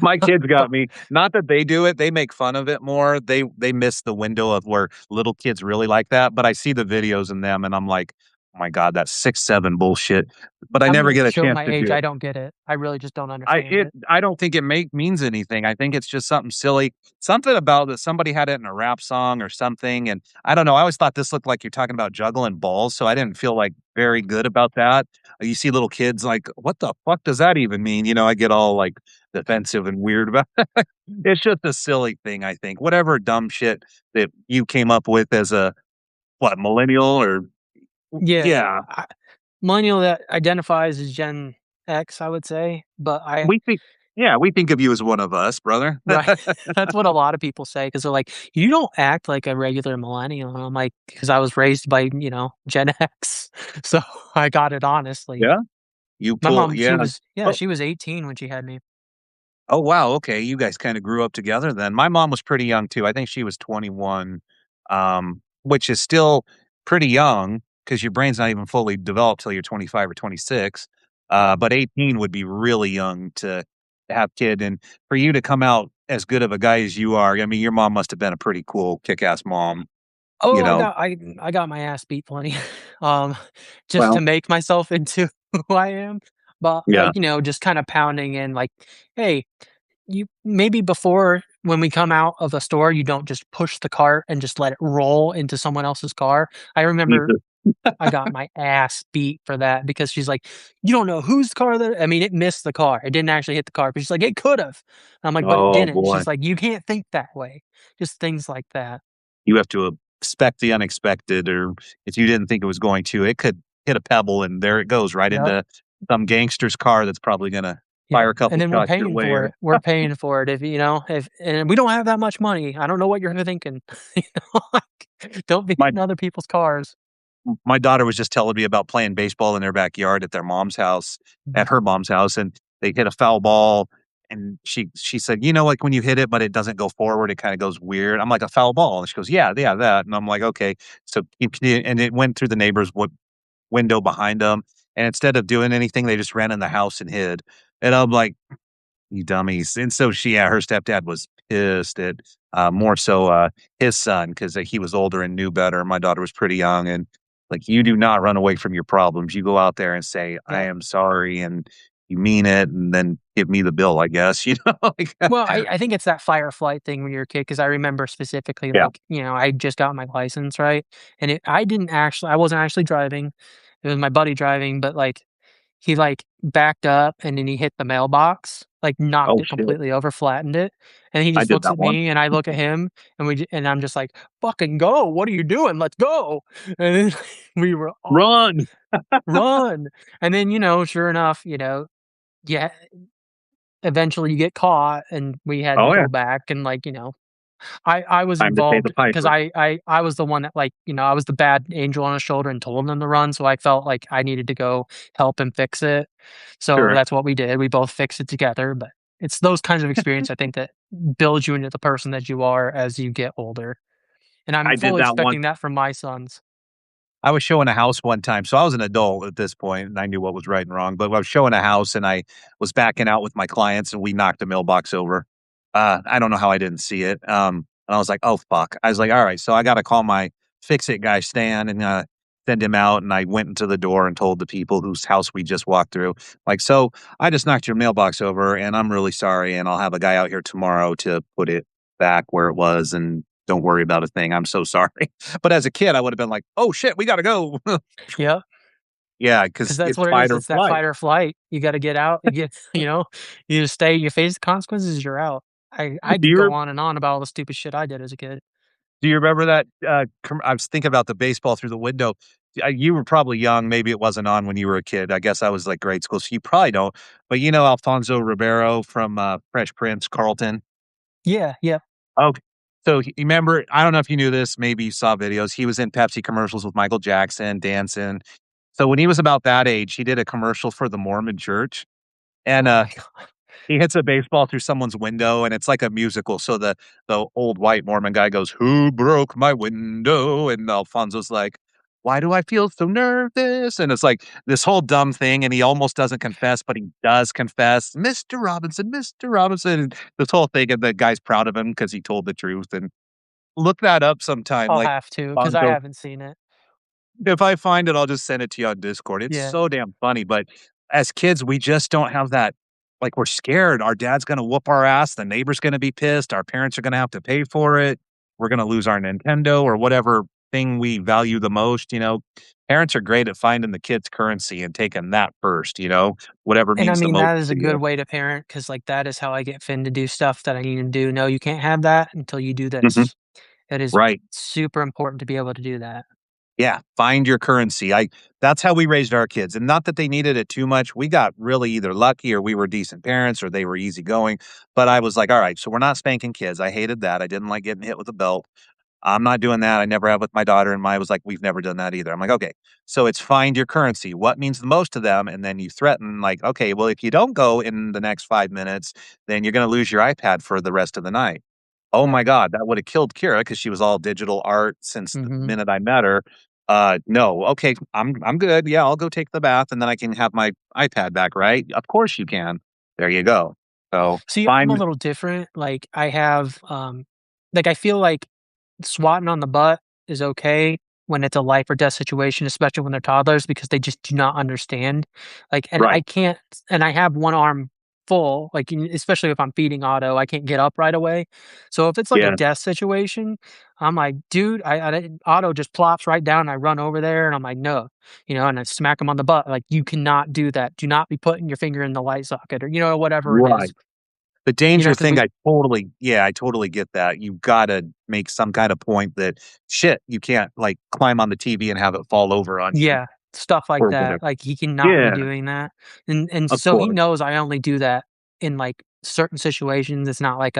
My kids got me. Not that they do it, they make fun of it more. They miss the window of where little kids really like that, but I see the videos in them and I'm like, "Oh my god, that's 6, 7 bullshit." But I I'm never gonna get a show chance my to age. do I it. don't get it. I really just don't understand it. I don't think it means anything. I think it's just something silly. Something about that somebody had it in a rap song or something, and I don't know, I always thought this looked like you're talking about juggling balls, so I didn't feel, like, very good about that. You see little kids like, "What the fuck does that even mean?" I get all, like, defensive and weird about it. It's just a silly thing, I think. Whatever dumb shit that you came up with as a, what, millennial or Yeah, yeah. millennial that identifies as Gen X, I would say, but We think yeah, we think of you as one of us, brother. right, that's what a lot of people say because 'cause they're like, "You don't act like a regular millennial," and I'm like, "'Cause I was raised by, Gen X." So, I got it honestly. Yeah? You My pull mom, she yeah. was yeah, Oh she was 18 when she had me. oh, wow, okay, you guys kinda grew up together then. My mom was pretty young too, I think she was 21, which is still pretty young because your brain's not even fully developed till you're 25 or 26, but 18 would be really young to have kid, and for you to come out as good of a guy as you are, I mean, your mom must have been a pretty cool kick-ass mom, Oh, you I know? got I got my ass beat plenty, um, just Well, to make myself into who I am, but, yeah, like, just kinda pounding in, like, "Hey, you maybe before when we come out of the store, you don't just push the cart and just let it roll into someone else's car." I me remember too. I got my ass beat for that because she's like, "You don't know whose car that." I mean, it missed the car. It didn't actually hit the car, but she's like, "It could've." I'm like, "But it Oh, didn't." boy. She's like, "You can't think that way." Just things like that. You have to expect the unexpected, or if you didn't think it was going to, it could hit a pebble and there it goes right Yep. into some gangster's car that's probably gonna Yep, fire a and couple then we're shots your paying way for or it. We're paying for it if and we don't have that much money. I don't know what you're thinking. Like, don't be my in other people's cars. my daughter was just telling me about playing baseball in their backyard at their mom's house Mhm. at her mom's house, and they hit a foul ball, and she said, like, when you hit it, but it doesn't go forward, it kinda goes weird." I'm like, "A foul ball?" And she goes, "Yeah, yeah, that." And I'm like, "Okay." So, and it went through the neighbor's window behind them, and instead of doing anything, they just ran in the house and hid. And I'm like, "You dummies." And so her stepdad was pissed at, more so, his son because he was older and knew better. My daughter was pretty young, and, like, you do not run away from your problems. You go out there and say, "I Yep. am sorry," and you mean it, and then give me the bill, I guess, like Well, I think it's that fire or flight thing when you're a kid because I remember specifically, Yeah. like, I just got my license, right? And I wasn't actually driving. It was my buddy driving, but, like, he, like, backed up and then he hit the mailbox, like, knocked Oh, it shit. completely over, flattened it, and he I just did looks that at one. me and I look at him and and I'm just like, "Fucking go, what are you doing? Let's go." And then we were off. Run! "Run." And then, sure enough, yeah, eventually you get caught and we had to Oh, yeah. go back and, like, I was Time to pay involved the because piper. I was the one that, like, I was the bad angel on his shoulder and told him to run, so I felt like I needed to go help him fix it. So Sure. that's what we did. We both fixed it together, but it's those kinds of experience I think that build you into the person that you are as you get older, and I'm I did fully that one. expecting that from my sons. I was showing a house one time, so I was an adult at this point, and I knew what was right and wrong, but I was showing a house, and I was backing out with my clients, and we knocked a mailbox over. I don't know how I didn't see it, and I was like, "Oh, fuck." I was like, "Alright, so I gotta call my fix-it guy, Stan, and, send him out," and I went into the door and told the people whose house we just walked through, like, "So, I just knocked your mailbox over, and I'm really sorry, and I'll have a guy out here tomorrow to put it back where it was, and don't worry about a thing. I'm so sorry." But as a kid, I would have been like, "Oh shit, we gotta go." Yep. Yeah, Because because that's it's what it is. fight or It's that flight. fight or flight. You gotta get out. You get you just stay, you face the consequences, you're out. I Do could you go on and on about all the stupid shit I did as a kid. Do you remember that, I was thinking about the baseball through the window. You were probably young, maybe it wasn't on when you were a kid. I guess I was, like, grade school, so you probably don't, but you know Alfonso Ribeiro from, Fresh Prince, Carlton? Yeah, yeah. Okay. So, you remember I don't know if you knew this, maybe you saw videos, he was in Pepsi commercials with Michael Jackson, dancing. So, when he was about that age, he did a commercial for the Mormon church, and, Oh my god. he hits a baseball through someone's window, and it's like a musical, so the old white Mormon guy goes, "Who broke my window?" And Alfonso's like, "Why do I feel so nervous?" And it's like this whole dumb thing, and he almost doesn't confess, but he does confess, Mr. Robinson," and this whole thing, and the guy's proud of him because he told the truth, and look that up sometime, I'll like, have to, because I Alfonso haven't seen it. if I find it, I'll just send it to you on Discord. It's Yeah. so damn funny, but as kids, we just don't have that like, we're scared. Our dad's gonna whoop our ass, the neighbor's gonna be pissed, our parents are gonna have to pay for it, we're gonna lose our Nintendo or whatever thing we value the most, you know? Parents are great at finding the kid's currency and taking that first, you know? Whatever And I means the mean, most that is a to good you. way to parent, because like, that is how I get Finn to do stuff that I need him to do. "No, you can't have that until you do Mhm. this." It is Right. super important to be able to do that. Yeah, find your currency. I That's how we raised our kids, and not that they needed it too much. We got really either lucky or we were decent parents or they were easygoing. But I was like, all right, so we're not spanking kids. I hated that. I didn't like getting hit with a belt. I'm not doing that. I never have with my daughter, and my was like, we've never done that either. I'm like, okay, so it's find your currency. What means the most to them? And then you threaten, like, okay, well, if you don't go in the next 5 minutes, then you're going to lose your iPad for the rest of the night. Oh Yeah. my God, that would have killed Kira because she was all digital art since the Mhm. minute I met her. No, okay, I'm good. Yeah, I'll go take the bath and then I can have my iPad back, right? Of course you can. There you go. So See, I'm a find little different. Like, I have, like, I feel like swatting on the butt is okay when it's a life or death situation, especially when they're toddlers, because they just do not understand. Like, and I right. can't, and I have one arm full, like, especially if I'm feeding Otto, I can't get up right away. So if it's like a Yeah. death situation, I'm like, dude, Otto just plops right down. And I run over there and I'm like, no, and I smack him on the butt. Like, you cannot do that. Do not be putting your finger in the light socket or, whatever it is, Right. The danger because thing, we, I totally get that. You gotta make some kind of point that, shit, you can't, like, climb on the TV and have it fall over on you Yeah, stuff like or that, whatever. like, he cannot be Yeah, doing that, and of so he course. knows I only do that in, like, certain situations. It's not like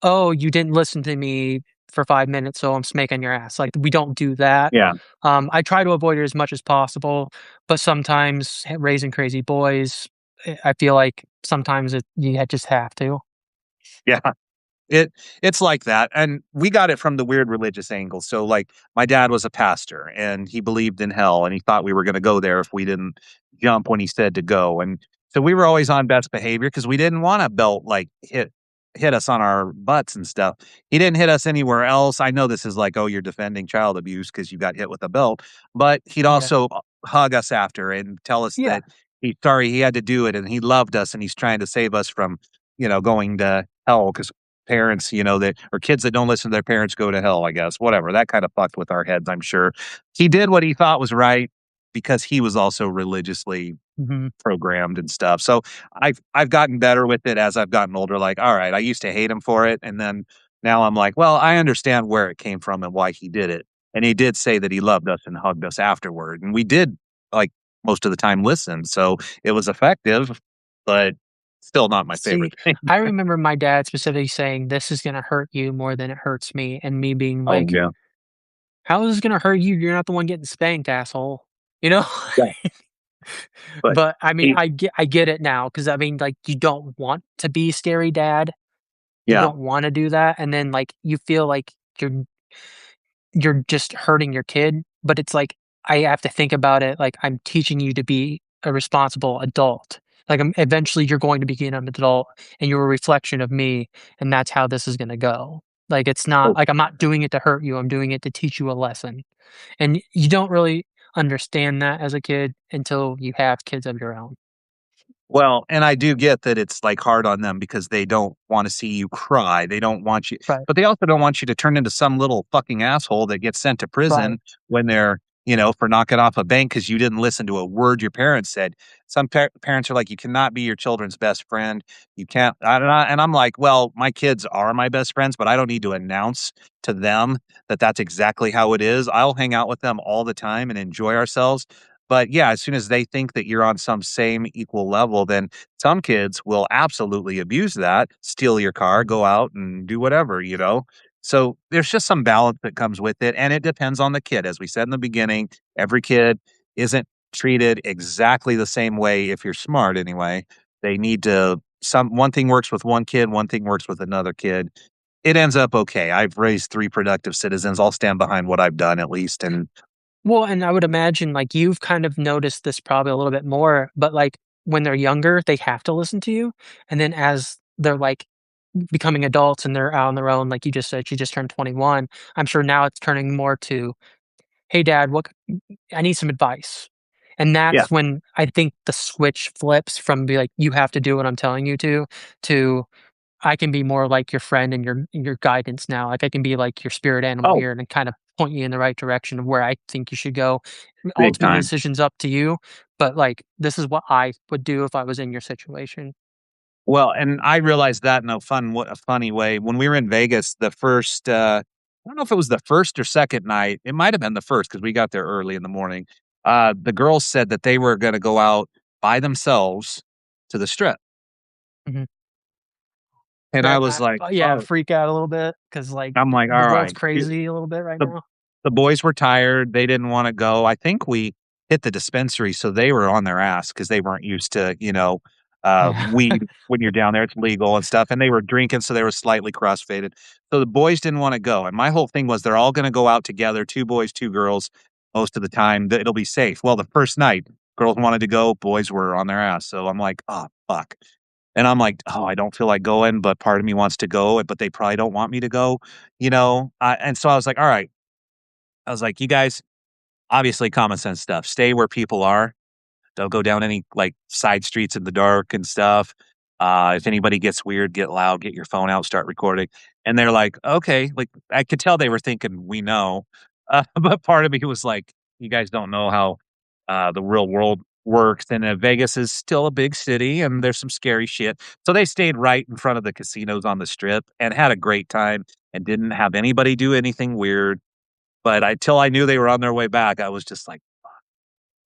"Oh, you didn't listen to me for 5 minutes, so I'm spanking your ass." Like, we don't do that. Yeah, I try to avoid it as much as possible, but sometimes raising crazy boys, I feel like sometimes just have to. yeah. It it's like that, and we got it from the weird religious angle. So, like, my dad was a pastor, and he believed in hell, and he thought we were gonna go there if we didn't jump when he said to go, and so we were always on best behavior because we didn't want a belt, like, hit us on our butts and stuff. He didn't hit us anywhere else. I know this is like, "Oh, you're defending child abuse because you got hit with a belt," but he'd Yeah. also hug us after and tell us Yeah. that he's sorry he had to do it, and he loved us, and he's trying to save us from, going to hell because parents, that or kids that don't listen to their parents go to hell, I guess, whatever. That kind of fucked with our heads, I'm sure. He did what he thought was right because he was also religiously Mhm. programmed and stuff. So I've gotten better with it as I've gotten older. Like, all right, I used to hate him for it, and then now I'm like, well, I understand where it came from and why he did it. And he did say that he loved us and hugged us afterward, and we did like most of the time listen, so it was effective, but still not my See, favorite thing. I remember my dad specifically saying, "This is gonna hurt you more than it hurts me," and me being Oh like, yeah, "How is this gonna hurt you? You're not the one getting spanked, asshole." You know? yeah, but But, I mean, he, I get it now, because I mean, like, you don't want to be scary dad. You yeah. don't wanna do that, and then, like, you feel like you're just hurting your kid, but it's like, I have to think about it like I'm teaching you to be a responsible adult. Like, eventually you're going to become an adult, and you're a reflection of me, and that's how this is gonna go. Like, it's not Oh, like I'm not doing it to hurt you, I'm doing it to teach you a lesson. And you don't really understand that as a kid until you have kids of your own. well, and I do get that it's, like, hard on them because they don't wanna see you cry. They don't want you Right, but they also don't want you to turn into some little fucking asshole that gets sent to right. prison when they're for knocking off a bank because you didn't listen to a word your parents said. Some parents are like, "You cannot be your children's best friend. You can't." And I'm like, "Well, my kids are my best friends, but I don't need to announce to them that that's exactly how it is. I'll hang out with them all the time and enjoy ourselves." But yeah, as soon as they think that you're on some same equal level, then some kids will absolutely abuse that, steal your car, go out and do whatever. So there's just some balance that comes with it, and it depends on the kid. As we said in the beginning, every kid isn't treated exactly the same way if you're smart anyway. They need to some one thing works with one kid, one thing works with another kid. It ends up okay. I've raised 3 productive citizens. I'll stand behind what I've done at least, and Well, and I would imagine, like, you've kind of noticed this probably a little bit more, but, like, when they're younger, they have to listen to you, and then as they're, like, becoming adults and they're out on their own, like you just said, she just turned 21, I'm sure now it's turning more to, "Hey, dad, I need some advice." And yeah. that's when I think the switch flips from be like, "You have to do what I'm telling you to, I can be more like your friend and your guidance now. Like, I can be like your spirit animal Oh, here and kind of point you in the right direction of where I think you should go. big Ultimately, the time. decision's up to you, but, like, this is what I would do if I was in your situation." Well, and I realized that in a funny way. When we were in Vegas, I don't know if it was the first or second night. It might have been the first because we got there early in the morning. The girls said that they were gonna go out by themselves to the Strip, Mhm. and I That was like, yeah, "Oh." freak out a little bit because like, I'm like, the world's "Alright." crazy a little bit right The now. the boys were tired, they didn't wanna go. I think we hit the dispensary, so they were on their ass because they weren't used to, Yeah. weed when you're down there, it's legal and stuff, and they were drinking, so they were slightly cross-faded. So the boys didn't wanna go, and my whole thing was they're all gonna go out together, 2 boys, 2 girls, most of the time, that it'll be safe. Well, the first night, girls wanted to go, boys were on their ass, so I'm like, "Oh, fuck." And I'm like, "Oh, I don't feel like going, but part of me wants to go, but they probably don't want me to go," and so I was like, "Alright." I was like, "You guys, obviously common sense stuff. Stay where people are. Don't go down any, like, side streets in the dark and stuff. If anybody gets weird, get loud, get your phone out, start recording." And they're like, "Okay." Like, I could tell they were thinking, "We know." But part of me was like, "You guys don't know how, the real world works." And, Vegas is still a big city, and there's some scary shit. So they stayed right in front of the casinos on the Strip and had a great time and didn't have anybody do anything weird. But till I knew they were on their way back, I was just like,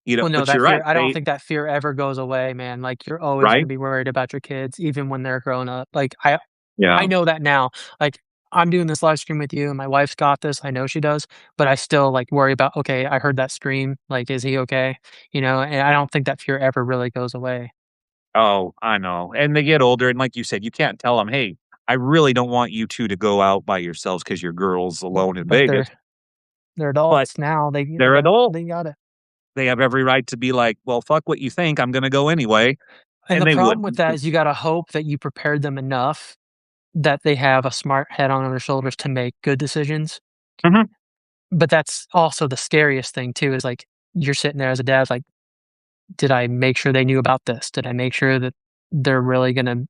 Well, no, but that you're right, fear I don't think that fear ever goes away, man. Like, you're always gonna right? be worried about your kids even when they're grown up. Like, I Yeah. know that now. Like, I'm doing this live stream with you, and my wife's got this, I know she does, but I still, like, worry about, "Okay, I heard that scream, like, is he okay?" And I don't think that fear ever really goes away. Oh, I know, and they get older, and like you said, you can't tell them, "Hey, I really don't want you 2 to go out by yourselves because 'cause you're girls Well, alone in but Vegas." they're But adults now, they're adult. they got it. They have every right to be like, "Well, fuck what you think, I'm gonna go anyway," And and the they problem with wouldn't. that is you gotta hope that you prepared them enough that they have a smart head on their shoulders to make good decisions. Mhm. But that's also the scariest thing too, is, like, you're sitting there as a dad, like, "Did I make sure they knew about this? Did I make sure that they're really gonna,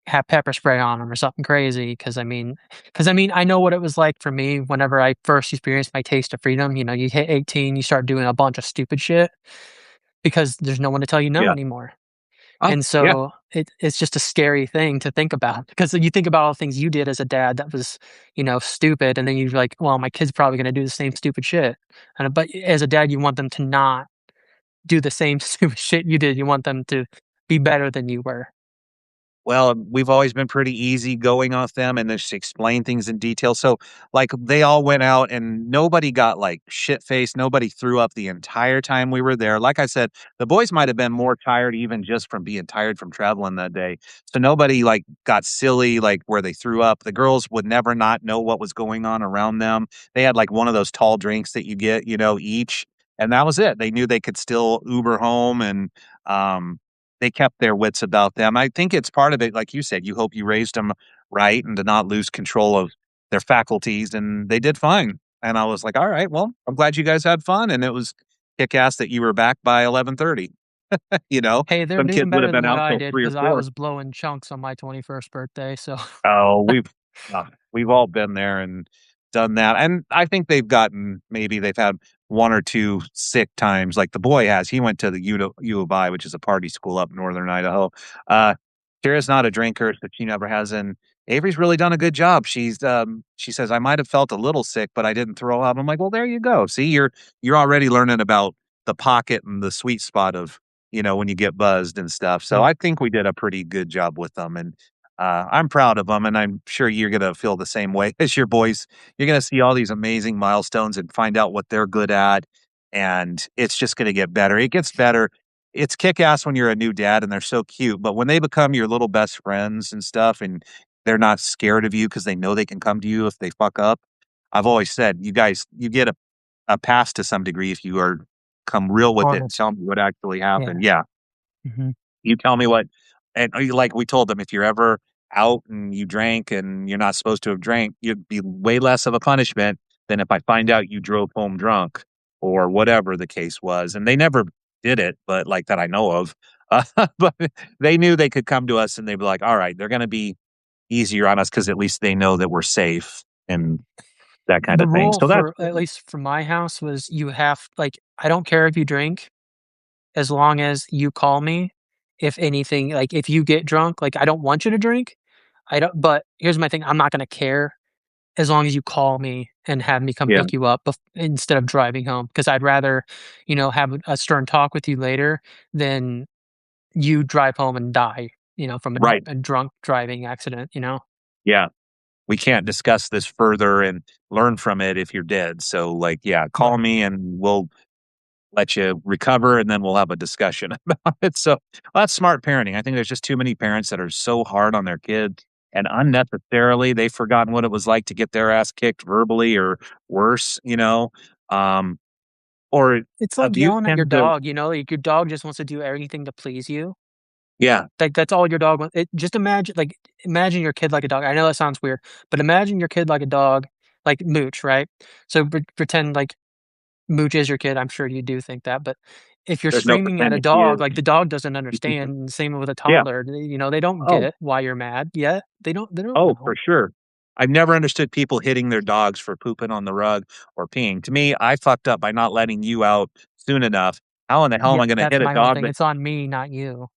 have pepper spray on them or something crazy?" Because I know what it was like for me whenever I first experienced my taste of freedom. You hit 18, you start doing a bunch of stupid shit because there's no one to tell you no Yeah. anymore. Oh, And yeah. so it's just a scary thing to think about because you think about all the things you did as a dad that was, stupid, and then you're like, "Well, my kid's probably gonna do the same stupid shit." But as a dad, you want them to not do the same stupid shit you did. You want them to be better than you were. Well, we've always been pretty easy going off them and just explain things in detail. So, like, they all went out and nobody got like shit faced. Nobody threw up the entire time we were there. Like I said, the boys might have been more tired even just from being tired from traveling that day. So nobody like got silly, like where they threw up. The girls would never not know what was going on around them. They had like one of those tall drinks that you get, each. And that was it. They knew they could still Uber home and, they kept their wits about them. I think it's part of it, like you said, you hope you raised them right and to not lose control of their faculties, and they did fine. And I was like, "All right, well, I'm glad you guys had fun, and it was kick ass that you were back by 11:30." You know? Hey, they're Some kids doing would have better than been what out I till did 3 or because I 4. was blowing chunks on my 21st birthday, so Oh, we've all been there and done that, and I think they've had one or two sick times like the boy has. He went to the U of I, which is a party school up in northern Idaho. Uh, Kira's not a drinker, so she never has, and Avery's really done a good job. She says, "I might have felt a little sick, but I didn't throw up." I'm like, "Well, there you go. See, you're already learning about the pocket and the sweet spot of, when you get buzzed and stuff." So Yeah, I think we did a pretty good job with them, and I'm proud of them, and I'm sure you're gonna feel the same way as your boys. You're gonna see all these amazing milestones and find out what they're good at, and it's just gonna get better. It gets better. It's kick ass when you're a new dad and they're so cute, but when they become your little best friends and stuff, and they're not scared of you because they know they can come to you if they fuck up. I've always said, you guys, you get a pass to some degree if you are come real with it and honest. tell me what actually Yeah. happened. Yeah. Mhm. You tell me what, and like we told them, if you're ever out and you drank and you're not supposed to have drank, you'd be way less of a punishment than if I find out you drove home drunk or whatever the case was. And they never did it, but like that I know of. But they knew they could come to us and they'd be like, all right, they're going to be easier on us because at least they know that we're safe and that kind The of thing. rule So that's for at least for my house was you have like, I don't care if you drink, as long as you call me. If anything, like, if you get drunk, like, I don't want you to drink. I don't but here's my thing, I'm not gonna care as long as you call me and have me come yeah, pick you up instead of driving home, because 'cause I'd rather, have a stern talk with you later than you drive home and die, from right. a drunk driving accident, you know? Yeah. We can't discuss this further and learn from it if you're dead. So, like, yeah, call Right. me and we'll let you recover and then we'll have a discussion about it. So, well, that's smart parenting. I think there's just too many parents that are so hard on their kids and unnecessarily they've forgotten what it was like to get their ass kicked verbally or worse, um, or It's like abuse yelling at your tends to, dog, like, your dog just wants to do everything to please you. yeah, Like, that's all your dog just imagine your kid like a dog. I know that sounds weird, but imagine your kid like a dog, like Mooch, right? So pretend like Mooch is your kid. I'm sure you do think that, but if you're there's no screaming at a pretending he dog, is. like, the dog doesn't understand, and same with a Yeah. toddler. They don't Oh, get why you're mad yet. They don't oh, for know. sure. I've never understood people hitting their dogs for pooping on the rug or peeing. To me, I fucked up by not letting you out soon enough. How in the hell am Yeah, I gonna that's hit a my whole dog thing. that It's on me, not you.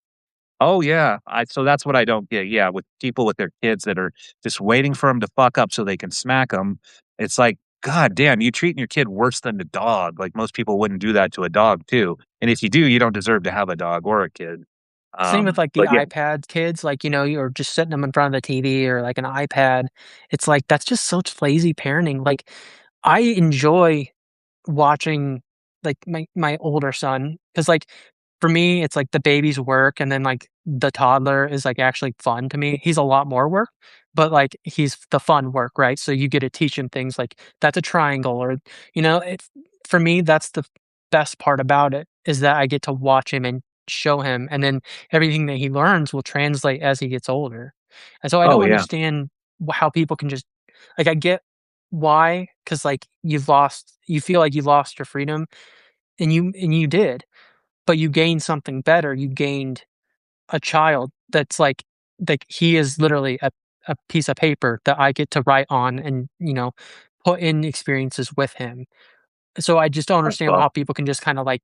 oh, yeah. So that's what I don't get. Yeah, with people with their kids that are just waiting for them to fuck up so they can smack them. It's like, God damn, you treating your kid worse than the dog. Like, most people wouldn't do that to a dog too, and if you do, you don't deserve to have a dog or a kid. Same with, like, the But yeah. iPad kids, like, you're just setting them in front of the TV or, like, an iPad. It's like, that's just such lazy parenting. Like, I enjoy watching, like, my older son, because like, for me, it's like the baby's work, and then, like, the toddler is, like, actually fun to me. He's a lot more work, but, like, he's the fun work, right? So you get to teach him things like, "That's a triangle," or, it for me, that's the best part about it, is that I get to watch him and show him, and then everything that he learns will translate as he gets older. And so I Oh, don't yeah. understand how people can just like, I get why, because like, you feel like you lost your freedom, and you did, but you gained something better. You gained a child that's like he is literally a piece of paper that I get to write on and, put in experiences with him. So I just don't That's understand tough. how people can just kinda like,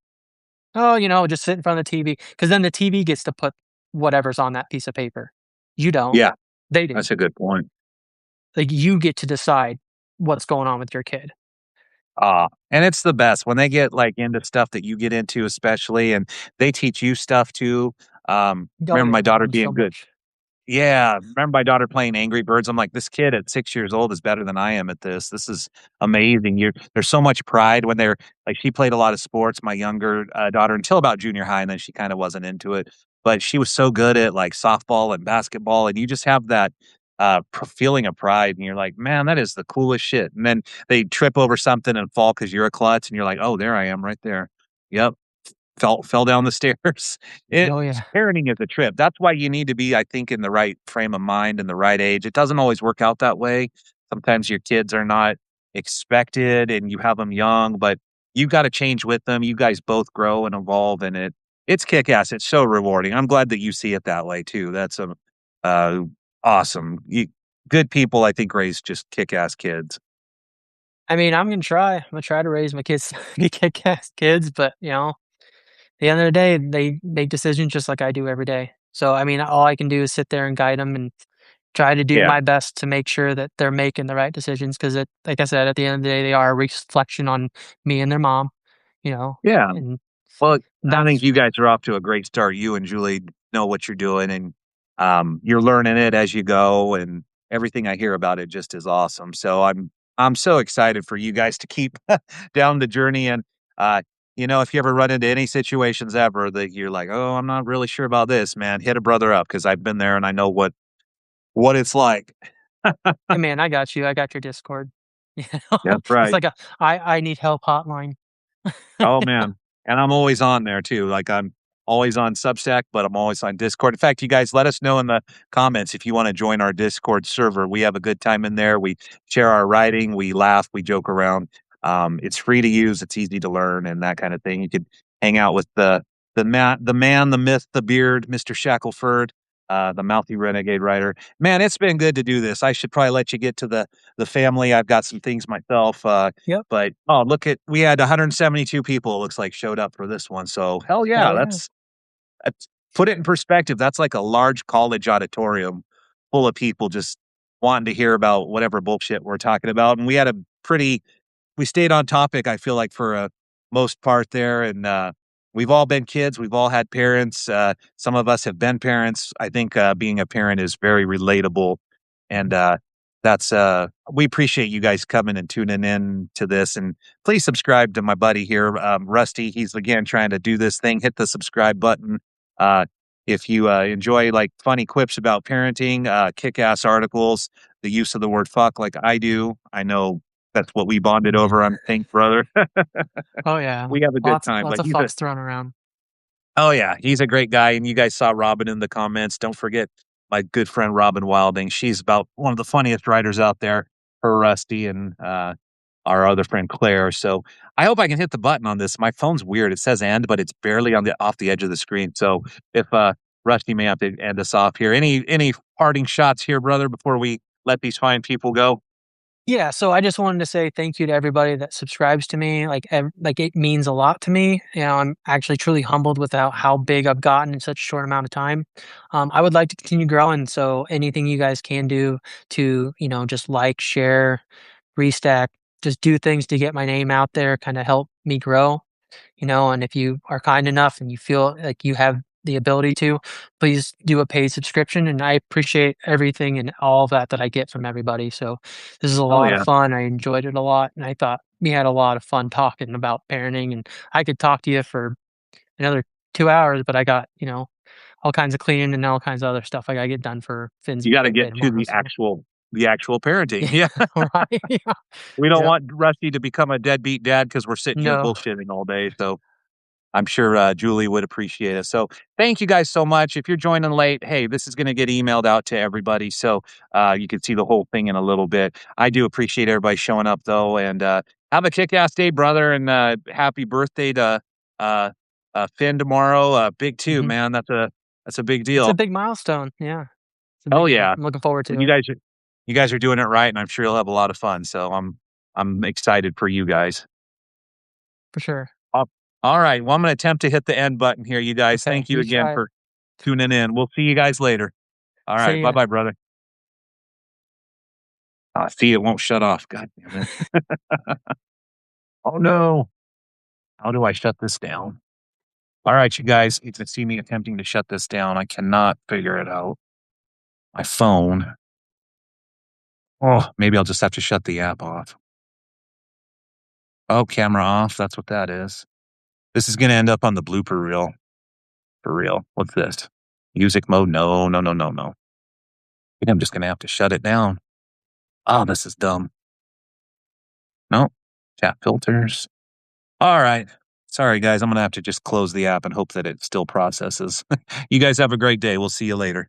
"Oh, just sit in front of the TV," because then the TV gets to put whatever's on that piece of paper. You don't. Yeah, They do. that's a good point. Like, you get to decide what's going on with your kid. And it's the best when they get, like, into stuff that you get into especially, and they teach you stuff too. Oh, Remember yeah, my I daughter learned so being good. much. Yeah, remember my daughter playing Angry Birds? I'm like, "This kid at 6 years old is better than I am at this. This is amazing." There's so much pride when they're like, she played a lot of sports, my younger, daughter, until about junior high, and then she kinda wasn't into it, but she was so good at, like, softball and basketball, and you just have that, feeling of pride, and you're like, "Man, that is the coolest shit," and then they trip over something and fall because 'cause you're a klutz, and you're like, "Oh, there I am right there. Yep." Fell down the stairs. Oh, yeah. Parenting is a trip. That's why you need to be, I think, in the right frame of mind and the right age. It doesn't always work out that way. Sometimes your kids are not expected and you have them young, but you gotta change with them. You guys both grow and evolve, and it's kick-ass. It's so rewarding. I'm glad that you see it that way too. That's uh, awesome. Good people, I think, raise just kick-ass kids. I mean, I'm gonna try to raise my kids to be kick-ass kids, but, at the end of the day, they make decisions just like I do every day. So, I mean, all I can do is sit there and guide them and try to do Yeah. my best to make sure that they're making the right decisions. Because like I said, at the end of the day, they are a reflection on me and their mom, Yeah. and Well, I think that's you guys are off to a great start. You and Julie know what you're doing, and you're learning it as you go. And everything I hear about it just is awesome. So I'm so excited for you guys to keep down the journey. And uh, if you ever run into any situations ever that you're like, oh, I'm not really sure about this, man, hit a brother up because I've been there and I know what it's like. hey, man, I got you. I got your Discord. That's It's right. like a I need help hotline. Oh, man, and I'm always on there too, like, I'm always on Substack, but I'm always on Discord. In fact, you guys let us know in the comments if you wanna join our Discord server. We have a good time in there, we share our writing, we laugh, we joke around. It's free to use, it's easy to learn, and that kinda thing. You could hang out with the man, the myth, the beard, Mr. Shackleford, the mouthy renegade writer. Man, it's been good to do this. I should probably let you get to the family. I've got some things myself, Yep. but, oh, look at we had 172 people, it looks like, showed up for this one, so hell Hell yeah, yeah. that's put it in perspective, that's like a large college auditorium full of people just wanting to hear about whatever bullshit we're talking about, and we stayed on topic, I feel like, for a most part there, and, we've all been kids, we've all had parents, some of us have been parents. I think, being a parent is very relatable, and, we appreciate you guys coming and tuning in to this, and please subscribe to my buddy here, Rusty. He's, again, trying to do this thing. Hit the subscribe button. Uh, if you, enjoy, like, funny quips about parenting, kick-ass articles, the use of the word "fuck" like I do, I know that's what we bonded over on Think Brother. Oh, yeah. We have a good time, Lots but of fucks thrown around. oh, yeah, he's a great guy, and you guys saw Robin in the comments. Don't forget my good friend Robin Wilding. She's about one of the funniest writers out there, her Rusty and, our other friend Claire. So, I hope I can hit the button on this. My phone's weird. It says "end," but it's barely on the off the edge of the screen. So, if, Rusty may have to end us off here. Any parting shots here, brother, before we let these fine people go? Yeah, so I just wanted to say thank you to everybody that subscribes to me. Like it means a lot to me. I'm actually truly humbled with how big I've gotten in such a short amount of time. I would like to continue growing. So anything you guys can do to, just like, share, restack, just do things to get my name out there, kind of help me grow. And if you are kind enough and you feel like you have the ability to, please do a paid subscription. And I appreciate everything and all of that I get from everybody. So this is a Oh, lot of yeah. fun. I enjoyed it a lot. And I thought we had a lot of fun talking about parenting. And I could talk to you for another 2 hours, but I got, all kinds of cleaning and all kinds of other stuff I got to get done for Finn's You gotta birthday get to tomorrow. So, the actual parenting. yeah, Yeah. right. We don't Yep. want Rusty to become a deadbeat dad because 'cause we're sitting here No, bullshitting all day, so I'm sure, Julie would appreciate it. So, thank you guys so much. If you're joining late, hey, this is gonna get emailed out to everybody, so, you can see the whole thing in a little bit. I do appreciate everybody showing up, though, and, have a kick-ass day, brother, and, happy birthday to, uh, Finn tomorrow, big 2, hmm man. That's a big it's a deal. big milestone. Yeah, it's a Oh, big one. yeah. I'm looking forward Well, to it you guys are doing it right, and I'm sure you'll have a lot of fun, so I'm excited for you guys. for sure. Al alright, well, I'm gonna attempt to hit the end button here, you guys. Okay, Thank you you again try it. for tuning in. We'll see you guys later. Alright, See ya. bye-bye, brother. See, it won't shut off. God damn it. Oh, no. How do I shut this down? Alright, you guys, you can see me attempting to shut this down. I cannot figure it out. My phone. Oh, maybe I'll just have to shut the app off. Oh, camera off. That's what that is. This is gonna end up on the blooper reel. For real. What's this? Music mode? No, no, no, no, no. I think I'm just gonna have to shut it down. Oh, this is dumb. No. Chat filters. All right. Sorry, guys. I'm gonna have to just close the app and hope that it still processes. You guys have a great day. We'll see you later.